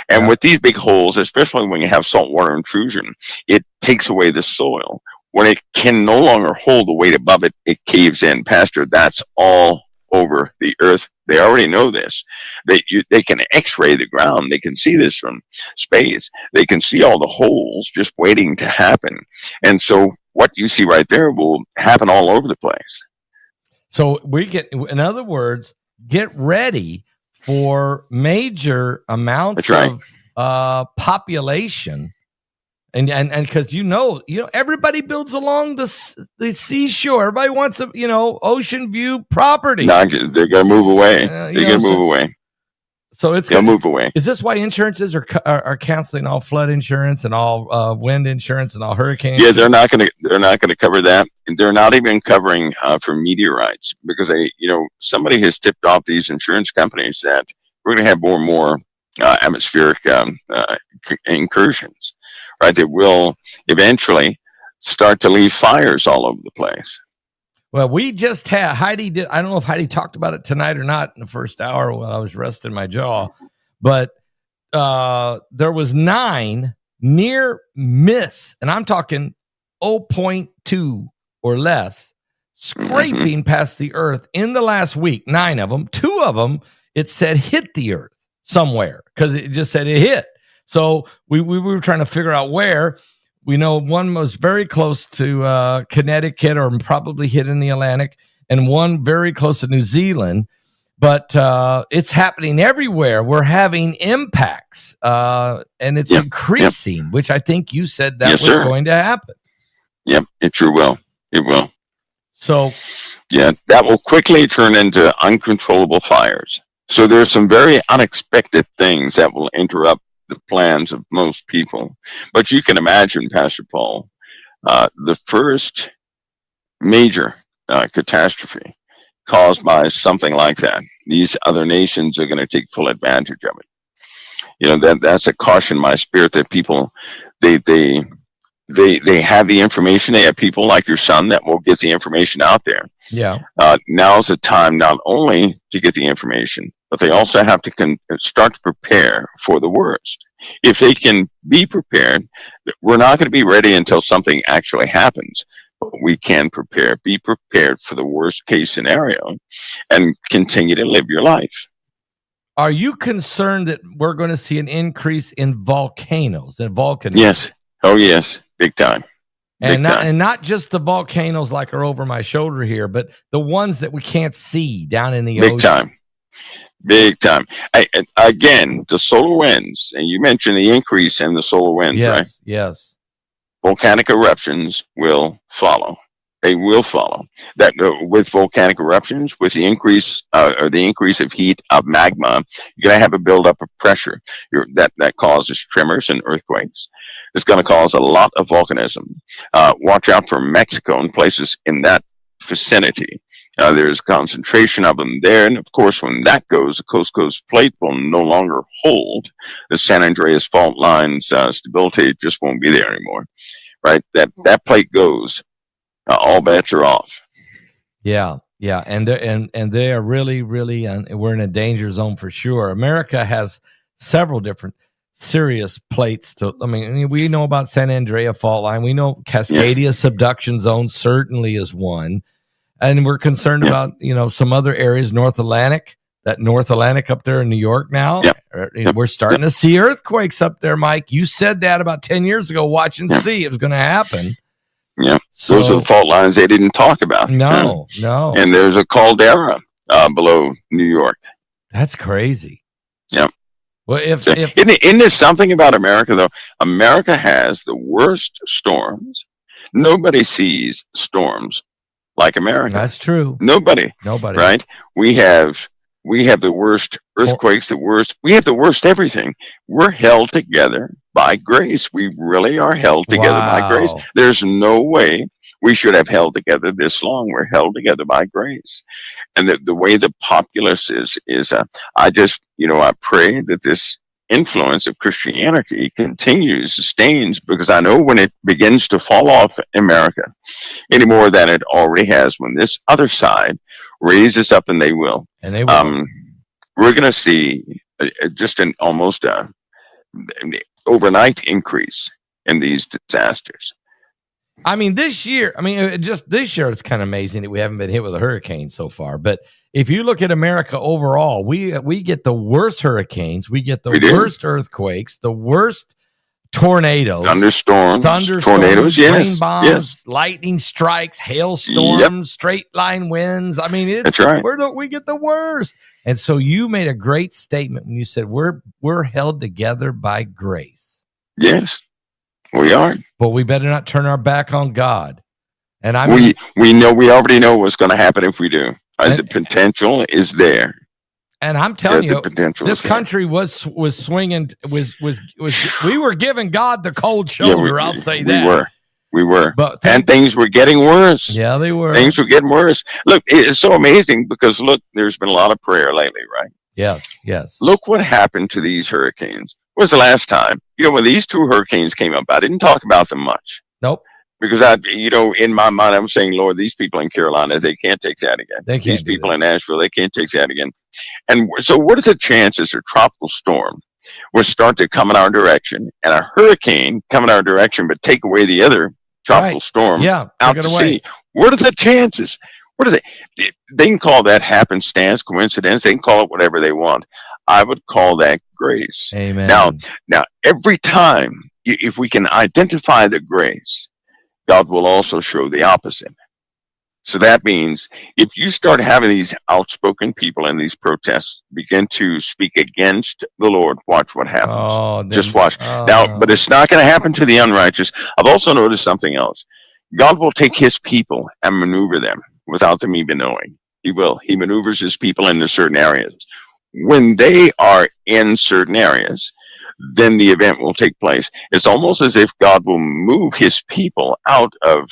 And with these big holes, especially when you have saltwater intrusion, it takes away the soil. When it can no longer hold the weight above it, it caves in. Pastor, that's all over the earth. They already know this. They can x-ray the ground. They can see this from space. They can see all the holes just waiting to happen. And so what you see right there will happen all over the place. So in other words, get ready for major amounts of population. And because everybody builds along the seashore. Everybody wants a ocean view property. No, they're gonna move away. They're gonna move away. So it's gonna move away. Is this why insurances are canceling all flood insurance and all wind insurance and all hurricane? Yeah, they're not gonna cover that. And they're not even covering for meteorites because somebody has tipped off these insurance companies that we're gonna have more and more atmospheric incursions. Right, they will eventually start to leave fires all over the place. Well, we just had Heidi did. I don't know if Heidi talked about it tonight or not in the first hour while I was resting my jaw, but there was 9 near miss, and I'm talking 0.2 or less, scraping past the earth in the last week. 9 of them. 2 of them, it said hit the earth somewhere because it just said it hit. So we were trying to figure out where. We know one was very close to Connecticut or probably hit in the Atlantic, and one very close to New Zealand. But it's happening everywhere. We're having impacts, and it's increasing, which I think you said that was going to happen. Yep, it sure will. It will. So, that will quickly turn into uncontrollable fires. So there's some very unexpected things that will interrupt the plans of most people. But you can imagine, Pastor Paul, the first major catastrophe caused by something like that, these other nations are going to take full advantage of it. That's a caution in my spirit that people, they have the information. They have people like your son that will get the information out there. Now's the time not only to get the information, but they also have to start to prepare for the worst. If they can be prepared, we're not going to be ready until something actually happens. But we can prepare, be prepared for the worst case scenario and continue to live your life. Are you concerned that we're going to see an increase in volcanoes and volcanism? Yes. Oh, yes. Big time. And not just the volcanoes like are over my shoulder here, but the ones that we can't see down in the ocean. Big time. Again, the solar winds, and you mentioned the increase in the solar winds, right? Yes. Volcanic eruptions will follow. They will follow that with volcanic eruptions, with the increase of heat of magma. You're going to have a buildup of pressure that causes tremors and earthquakes. It's going to cause a lot of volcanism. Watch out for Mexico and places in that vicinity. There's concentration of them there, and of course, when that goes, the coast plate will no longer hold. The San Andreas fault line's stability just won't be there anymore. Right? That plate goes. All bets are off. Yeah, and they are really, really, we're in a danger zone for sure. America has several different serious plates we know about San Andreas fault line. We know Cascadia subduction zone certainly is one, and we're concerned about some other areas, North Atlantic up there in New York now. We're starting to see earthquakes up there, Mike. You said that about 10 years ago. Watch and see it was going to happen. Yeah, those are the fault lines they didn't talk about. No. And there's a caldera below New York. That's crazy. Yeah. Well, isn't there something about America though? America has the worst storms. Nobody sees storms like America. That's true. Nobody. Right? We have the worst earthquakes. We have the worst everything. We're held together by grace. We really are held together by grace. There's no way we should have held together this long. We're held together by grace. And the way the populace is I pray that this influence of Christianity continues, sustains, because I know when it begins to fall off America any more than it already has, when this other side raises up, and they will. We're going to see just an almost overnight increase in these disasters. This year, it's kind of amazing that we haven't been hit with a hurricane so far. But if you look at America overall, we get the worst hurricanes, we get the worst earthquakes, the worst tornadoes, thunderstorms, tornadoes, rain bombs, lightning strikes, hailstorms, straight line winds. That's right. We get the worst. And so you made a great statement when you said we're held together by grace. Yes, we are. But we better not turn our back on God. And we already know what's going to happen if we do. The potential is there. And I'm telling you, this country was swinging. We were giving God the cold shoulder. I'll say that. We were. And things were getting worse. Yeah, they were. Things were getting worse. Look, it's so amazing because there's been a lot of prayer lately, right? Yes. Look what happened to these hurricanes. When was the last time? When these two hurricanes came up, I didn't talk about them much. Nope. Because in my mind, I'm saying, Lord, these people in Carolina, they can't take that again. These people in Nashville, they can't take that again. And so what are the chances a tropical storm will start to come in our direction and a hurricane come in our direction, but take away the other tropical storm out to sea? What are the chances? What are they? They can call that happenstance, coincidence. They can call it whatever they want. I would call that grace. Amen. Now, every time, if we can identify the grace, God will also show the opposite. So that means if you start having these outspoken people in these protests begin to speak against the Lord, watch what happens. Just watch. Now, but it's not going to happen to the unrighteous. I've also noticed something else. God will take his people and maneuver them without them even knowing. He will. He maneuvers his people into certain areas. When they are in certain areas, then the event will take place. It's almost as if God will move his people out of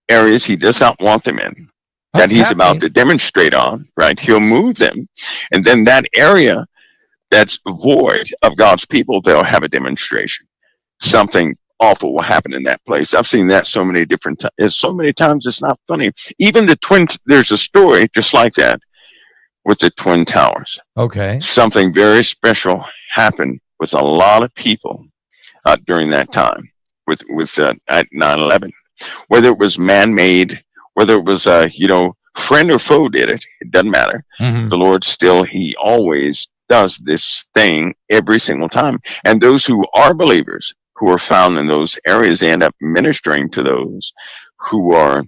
areas he does not want them in, that he's about to demonstrate on, right? He'll move them. And then that area that's void of God's people, they'll have a demonstration. Something awful will happen in that place. I've seen that so many times, it's not funny. Even the twins, there's a story just like that with the Twin Towers. Okay. Something very special happened with a lot of people during that time with at 9/11. Whether it was man-made, whether it was friend or foe did it doesn't matter. Mm-hmm. The Lord he always does this thing every single time. And those who are believers, who are found in those areas, they end up ministering to those who are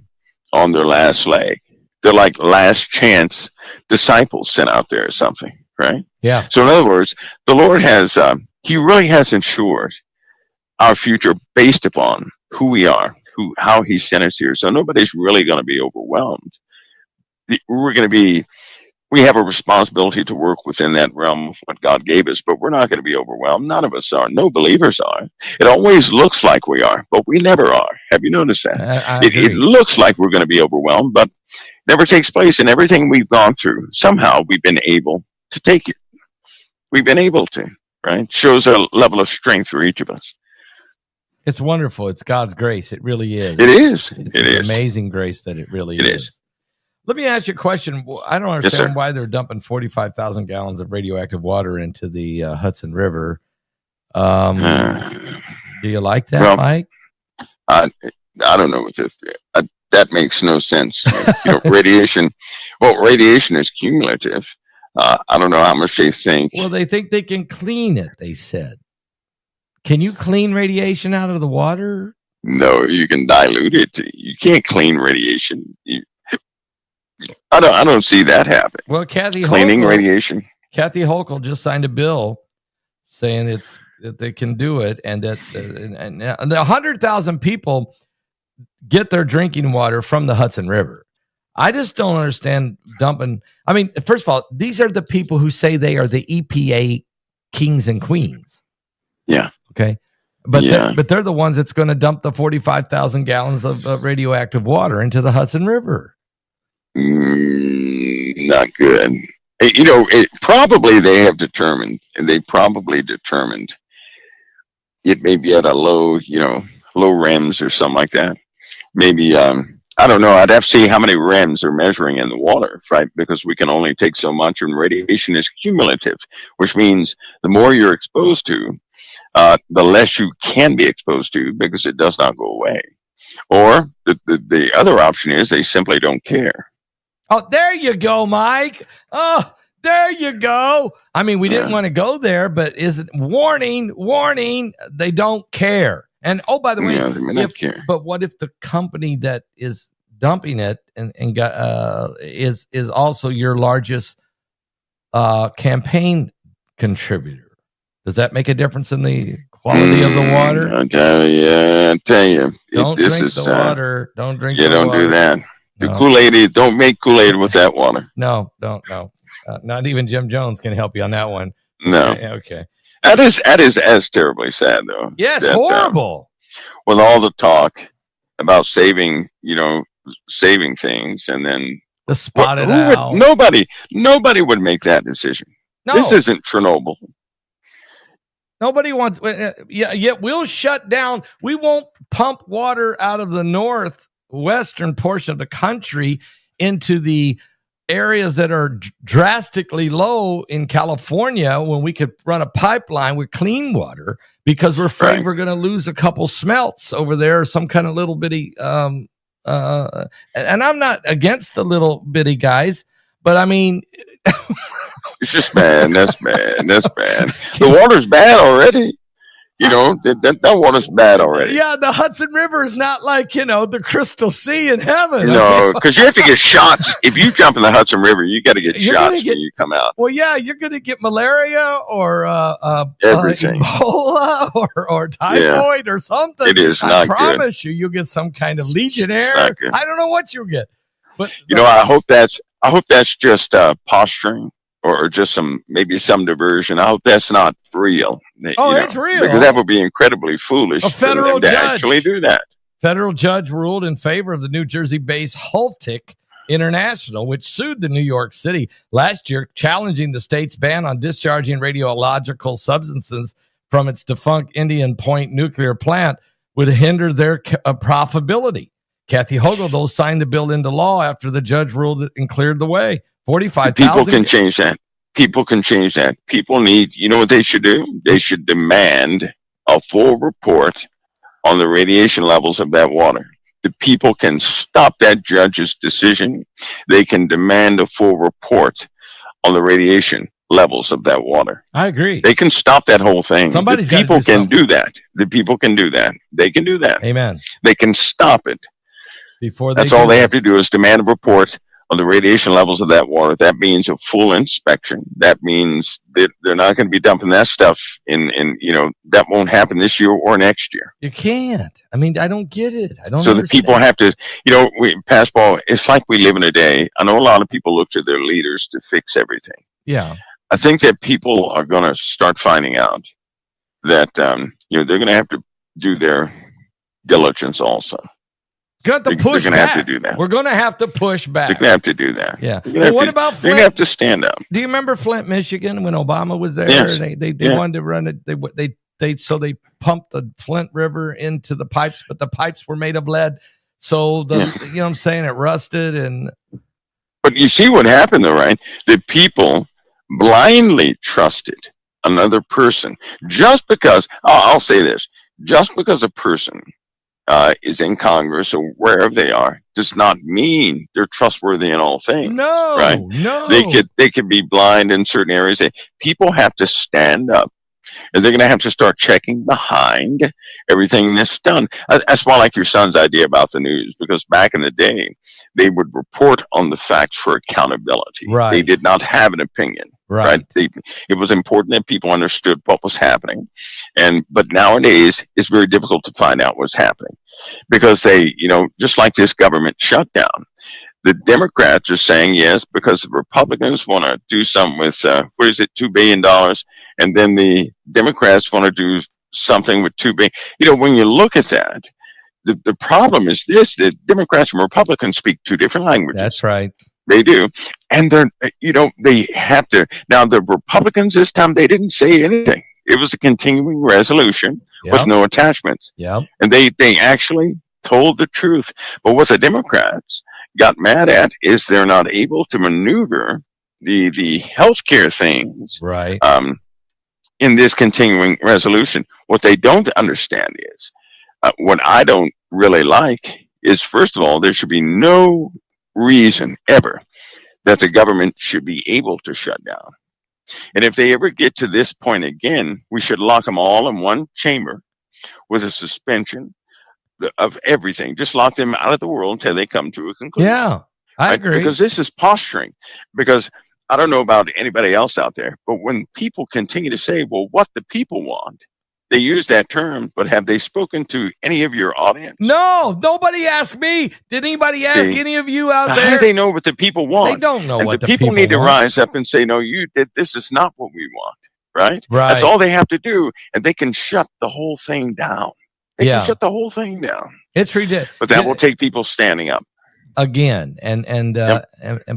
on their last leg. They're like last chance disciples sent out there or something, right? Yeah. So in other words, the Lord he really has ensured our future based upon who we are, how he sent us here. So nobody's really going to be overwhelmed. We have a responsibility to work within that realm of what God gave us, but we're not going to be overwhelmed. None of us are. No believers are. It always looks like we are, but we never are. Have you noticed that? It looks like we're going to be overwhelmed, but never takes place. And everything we've gone through, somehow we've been able to take it. We've been able to, right? Shows a level of strength for each of us. It's wonderful. It's God's grace. It really is. It is. It's amazing grace that it really is. Let me ask you a question. I don't understand why they're dumping 45,000 gallons of radioactive water into the Hudson River. Do you like that, Mike? I don't know. That makes no sense. Radiation. Well, radiation is cumulative. I don't know how much they think. Well, they think they can clean it, they said. Can you clean radiation out of the water? No, you can dilute it. You can't clean radiation. I don't see that happen. Well, Kathy radiation. Kathy Hochul just signed a bill saying that they can do it, and that and 100,000 people get their drinking water from the Hudson River. I just don't understand dumping. I mean, first of all, these are the people who say they are the EPA kings and queens. Yeah. Okay. But they're the ones that's going to dump the 45,000 gallons of radioactive water into the Hudson River. Not good. Probably they probably determined it may be at a low REMs or something like that. Maybe, I don't know. I'd have to see how many REMs are measuring in the water, right? Because we can only take so much, and radiation is cumulative, which means the more you're exposed to, the less you can be exposed to, because it does not go away. Or the other option is they simply don't care. Oh, there you go, Mike. Oh, there you go. I mean, we didn't want to go there, but is it warning? They don't care. And by the way, they may not care. But what if the company that is dumping it is also your largest campaign contributor? Does that make a difference in the quality of the water? I tell you. Don't drink the water. Don't drink the water. Don't do that. The Kool-Aid, don't make Kool-Aid with that water. No. Not even Jim Jones can help you on that one. No. Okay. That is terribly sad, though. Yes, horrible. With all the talk about saving things, and then the spotted owl. Nobody would make that decision. No. This isn't Chernobyl. Nobody wants. Yet we'll shut down. We won't pump water out of the northwestern portion of the country into the areas that are drastically low in California, when we could run a pipeline with clean water, because we're afraid we're going to lose a couple smelts over there, some kind of little bitty. And I'm not against the little bitty guys, but I mean, it's just bad. That's bad. The water's bad already. That water's bad already. Yeah, the Hudson River is not like, the Crystal Sea in heaven. No, because you have to get shots. If you jump in the Hudson River, you got to get shots when you come out. Well, yeah, you're going to get malaria or everything. Ebola or typhoid or something. It is not good. I promise you'll get some kind of Legionnaire. I don't know what you'll get. But I hope that's just posturing. Or just maybe some diversion. I hope that's not real. It's real. Because that would be incredibly foolish for them to actually do that. Federal judge ruled in favor of the New Jersey-based Holtic International, which sued the New York City last year, challenging the state's ban on discharging radiological substances from its defunct Indian Point nuclear plant would hinder their profitability. Kathy Hochul, though, signed the bill into law after the judge ruled it and cleared the way. 45,000. People can change that. People need, what they should do? They should demand a full report on the radiation levels of that water. The people can stop that judge's decision. They can demand a full report on the radiation levels of that water. I agree. They can stop that whole thing. Somebody's the people can do that. The people can do that. They can do that. Amen. They can stop it. Before That's all they have to do is demand a report of the radiation levels of that water. That means a full inspection. That means that they're not going to be dumping that stuff in, that won't happen this year or next year. You can't. I mean, I don't get it. I don't So understand. the people have to, Passpal, it's like we live in a day. I know a lot of people look to their leaders to fix everything. Yeah. I think that people are going to start finding out that, they're going to have to do their diligence also. Got to push they're back. Have to do that. We're going to have to push back. They're going to have to do that. Yeah. Well, what about Flint? They're going to have to stand up. Do you remember Flint, Michigan, when Obama was there? Yes. They wanted to run it. They pumped the Flint River into the pipes, but the pipes were made of lead. So you know what I'm saying? It rusted. But you see what happened though, right? The people blindly trusted another person just because, I'll say this, just because a person is in Congress or wherever they are does not mean they're trustworthy in all things. No, right? No. They could be blind in certain areas. People have to stand up, and they're going to have to start checking behind everything that's done. That's why I like your son's idea about the news, because back in the day, they would report on the facts for accountability. Right. They did not have an opinion. Right. It was important that people understood what was happening. But nowadays, it's very difficult to find out what's happening because they, just like this government shutdown, the Democrats are saying yes because the Republicans want to do something with, $2 billion. And then the Democrats want to do something with $2 billion. When you look at that, the problem is this: that Democrats and Republicans speak two different languages. That's right. They do. And they're, they have to. Now, the Republicans this time, they didn't say anything. It was a continuing resolution with no attachments. Yeah. And they actually told the truth. But what the Democrats got mad at is they're not able to maneuver the healthcare things. Right. In this continuing resolution. What they don't understand is, what I don't really like is, first of all, there should be no reason ever that the government should be able to shut down. And if they ever get to this point again, we should lock them all in one chamber with a suspension of everything. Just lock them out of the world until they come to a conclusion. Yeah, I agree. Because this is posturing. Because I don't know about anybody else out there, but when people continue to say, well, what the people want, they use that term, but have they spoken to any of your audience? No, nobody asked me. Did anybody ask any of you out there? How do they know what the people want? They don't know what the people need to rise up and say, no, this is not what we want, right? That's all they have to do, and they can shut the whole thing down. They can shut the whole thing down. It's ridiculous. But that will take people standing up. Again,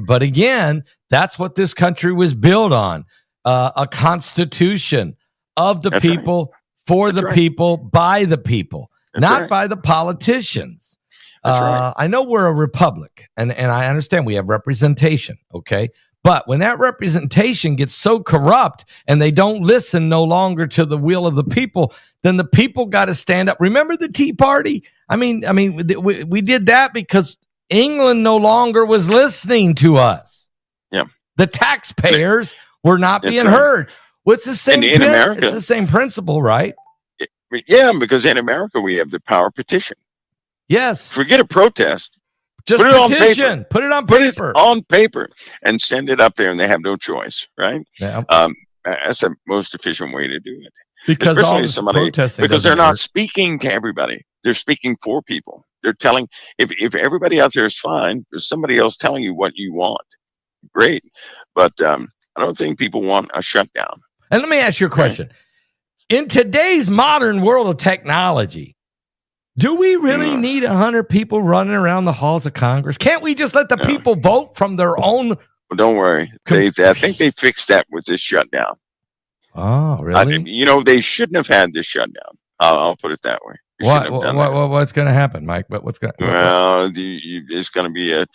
but again, that's what this country was built on, a constitution of the people, for the people, by the people, not by the politicians. I know we're a republic, and I understand we have representation, okay? But when that representation gets so corrupt and they don't listen no longer to the will of the people, then the people got to stand up. Remember the Tea Party? I mean, we did that because England no longer was listening to us. Yeah. The taxpayers were not being heard. What's the same? In America, it's the same principle, right? Yeah, because in America we have the power petition. Yes. Forget a protest. Just put petition. Put it on paper. Put it on paper and send it up there, and they have no choice, right? Yeah. That's the most efficient way to do it. Because all this protesting, because they're not speaking to everybody. They're speaking for people. They're telling, if everybody out there is fine, there's somebody else telling you what you want. Great. But I don't think people want a shutdown. And let me ask you a question. Right. In today's modern world of technology, do we really need 100 people running around the halls of Congress? Can't we just let the people vote from their own? Well, don't worry. I think they fixed that with this shutdown. Oh, really? They shouldn't have had this shutdown. I'll put it that way. What's going to happen, Mike? What's going? Well, it's going to be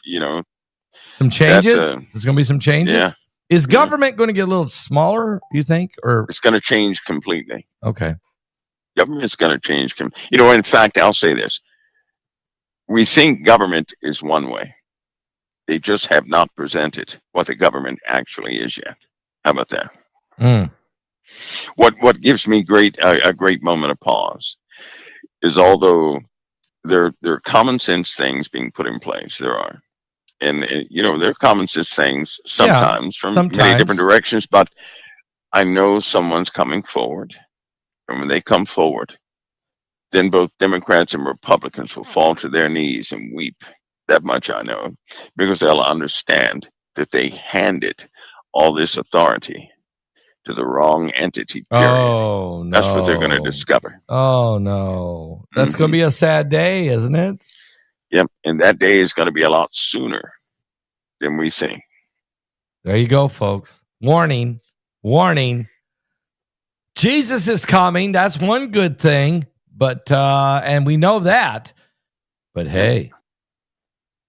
some changes. There's going to be some changes. Yeah. Is government going to get a little smaller? You think, or it's going to change completely? Okay. Government's going to change. In fact, I'll say this. We think government is one way. They just have not presented what the government actually is yet. How about that? What gives me a great moment of pause is, although there are common sense things being put in place, there are. they're common sense things Yeah, sometimes from many different sometimes. directions, but I know someone's coming forward. And when they come forward, then both Democrats and Republicans will fall to their knees and weep. That much I know, because they'll understand that they handed all this authority to the wrong entity, period. Oh That's what they're going to no. discover. Oh no. That's going to Hmm. be a sad day, isn't it? Yep. And that day is going to be a lot sooner than we think. There you go, folks. Warning. Warning. Jesus is coming. That's one good thing. But and we know that. But hey,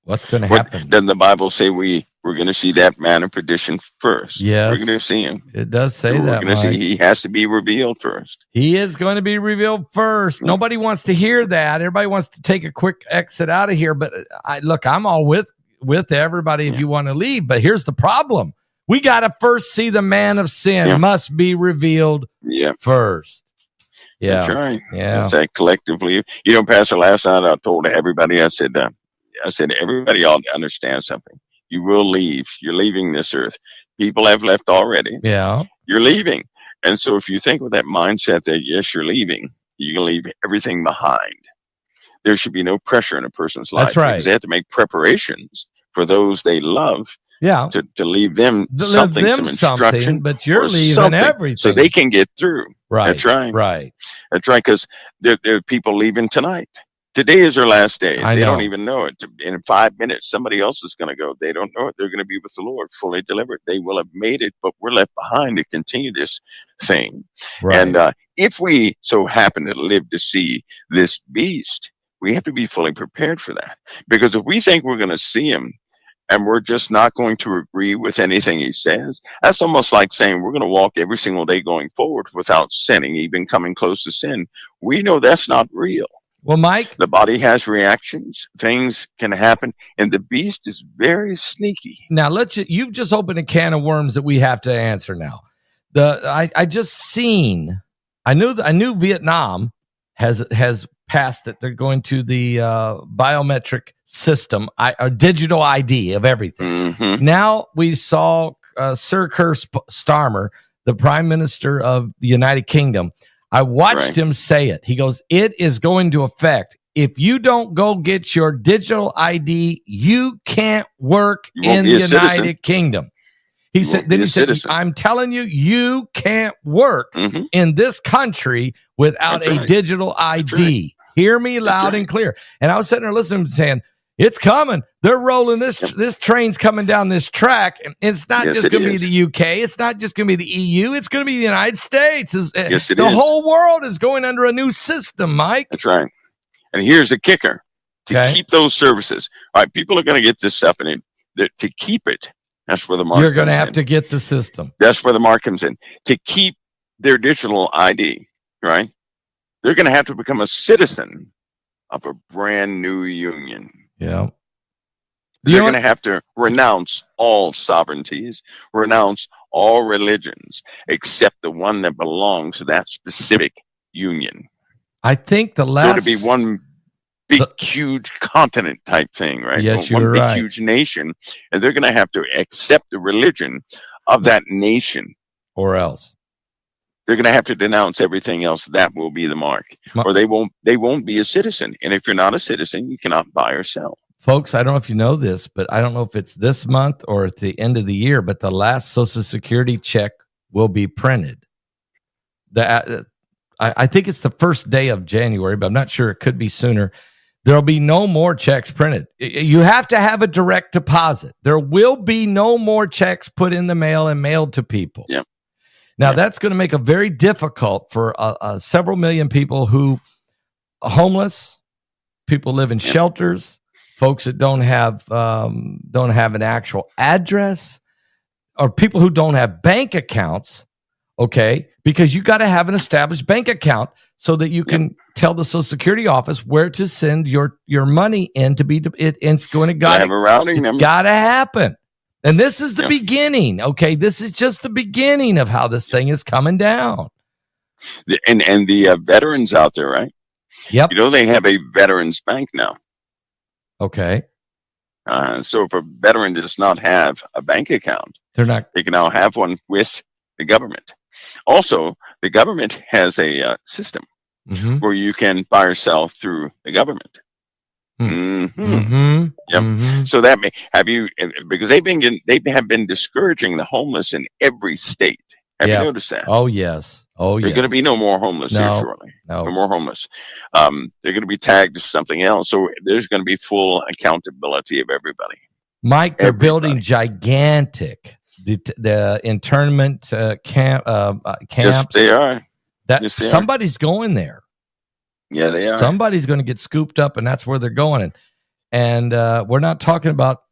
what's going to happen? Doesn't the Bible say we're going to see that man of perdition first? Yes. We're going to see him. It does say We're that, going to see Mike. he has to be revealed first. He is going to be revealed first. Yeah. Nobody wants to hear that. Everybody wants to take a quick exit out of here. But I'm all with everybody if you want to leave. But here's the problem. We got to first see the man of sin must be revealed first. Yeah. That's right. Yeah. That's that collectively. Pastor, last night I told everybody, I said, everybody ought to understand something. You will leave. You're leaving this earth. People have left already. Yeah. You're leaving. And so if you think with that mindset that, yes, you're leaving, you can leave everything behind. There should be no pressure in a person's life. That's right. Because they have to make preparations for those they love. Yeah. To leave them some instruction. But you're leaving everything. So they can get through. Right. That's right. Right. That's right. Because there are people leaving tonight. Today is their last day. They don't even know it. In 5 minutes, somebody else is going to go. They don't know it. They're going to be with the Lord, fully delivered. They will have made it, but we're left behind to continue this thing. Right. And if we so happen to live to see this beast, we have to be fully prepared for that. Because if we think we're going to see him and we're just not going to agree with anything he says, that's almost like saying we're going to walk every single day going forward without sinning, even coming close to sin. We know that's not real. Well, Mike, the body has reactions. Things can happen, and the beast is very sneaky. Now you've just opened a can of worms that we have to answer now. I just seen. I knew Vietnam has passed it. They're going to the biometric system, a digital ID of everything. Mm-hmm. Now we saw Sir Keir Starmer, the Prime Minister of the United Kingdom. I watched him say it. He goes, it is going to affect. If you don't go get your digital ID, you can't work in the United Kingdom. He said, I'm telling you, you can't work in this country without a digital ID. Hear me loud and clear. And I was sitting there listening, saying, it's coming. They're rolling this. This train's coming down this track. And it's not just going to be the UK. It's not just going to be the EU. It's going to be the United States. The whole world is going under a new system, Mike. That's right. And here's the kicker. To keep those services. All right, people are going to get this stuff. And to keep it, that's where the mark comes in. You're going to have to get the system. That's where the mark comes in. To keep their digital ID, right? They're going to have to become a citizen of a brand new union. Yeah. They're going to have to renounce all sovereignties, renounce all religions, except the one that belongs to that specific union. I think the last... So to be one big, huge continent type thing, right? Yes, one you're big, right. huge nation, and they're going to have to accept the religion of that nation. Or else. They're going to have to denounce everything else. That will be the mark. Or they won't be a citizen. And if you're not a citizen, you cannot buy or sell. Folks, I don't know if you know this, but I don't know if it's this month or at the end of the year, but the last Social Security check will be printed. I think it's the first day of January, but I'm not sure. It could be sooner. There'll be no more checks printed. You have to have a direct deposit. There will be no more checks put in the mail and mailed to people. Yeah. Now, that's going to make it very difficult for several million people who are homeless, people live in shelters, folks that don't have an actual address, or people who don't have bank accounts, okay? Because you got to have an established bank account so that you can tell the Social Security office where to send your money in to be. It's going to have a routing number. It's got to happen. And this is the beginning, okay? This is just the beginning of how this thing is coming down. And the veterans out there, right? Yep. They have a veterans bank now. Okay. So if a veteran does not have a bank account, They're not. they can now have one with the government. Also, the government has a system where you can buy or sell through the government. Yep. So that may have you, because they have been discouraging the homeless in every state. Have you noticed that? Oh yes. Oh yes. There's going to be no more homeless here shortly. No more homeless. They're going to be tagged as something else. So there's going to be full accountability of everybody. Mike, they're building gigantic the internment camps. Yes, they are. Somebody's going there. Yeah, they are. Somebody's going to get scooped up, and that's where they're going. And we're not talking about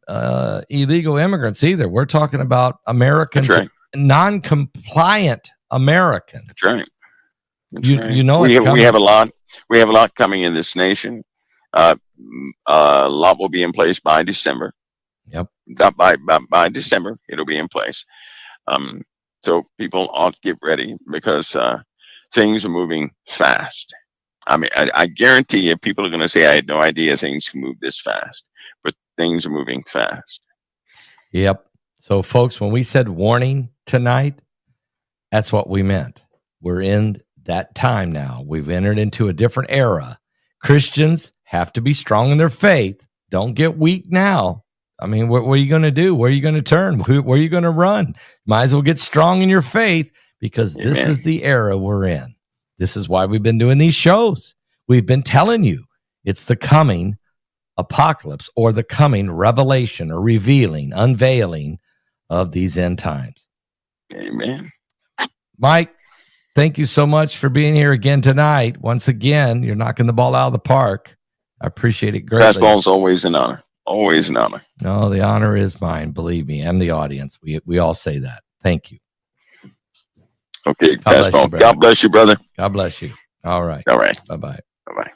illegal immigrants either. We're talking about Americans, non-compliant Americans. That's right. You know, we have a lot. We have a lot coming in this nation. A lot will be in place by December. Yep. By December, it'll be in place. So people ought to get ready because things are moving fast. I mean, I guarantee you, people are going to say, "I had no idea things can move this fast," but things are moving fast. Yep. So, folks, when we said warning tonight, that's what we meant. We're in that time now. We've entered into a different era. Christians have to be strong in their faith. Don't get weak now. I mean, what are you going to do? Where are you going to turn? Where are you going to run? Might as well get strong in your faith because this is the era we're in. This is why we've been doing these shows. We've been telling you it's the coming apocalypse or the coming revelation or revealing, unveiling of these end times. Amen. Mike, thank you so much for being here again tonight. Once again, you're knocking the ball out of the park. I appreciate it greatly. Fastball is always an honor. Always an honor. No, the honor is mine. Believe me, and the audience. We all say that. Thank you. Okay, God bless you, brother. God bless you. All right. All right. Bye-bye. Bye-bye.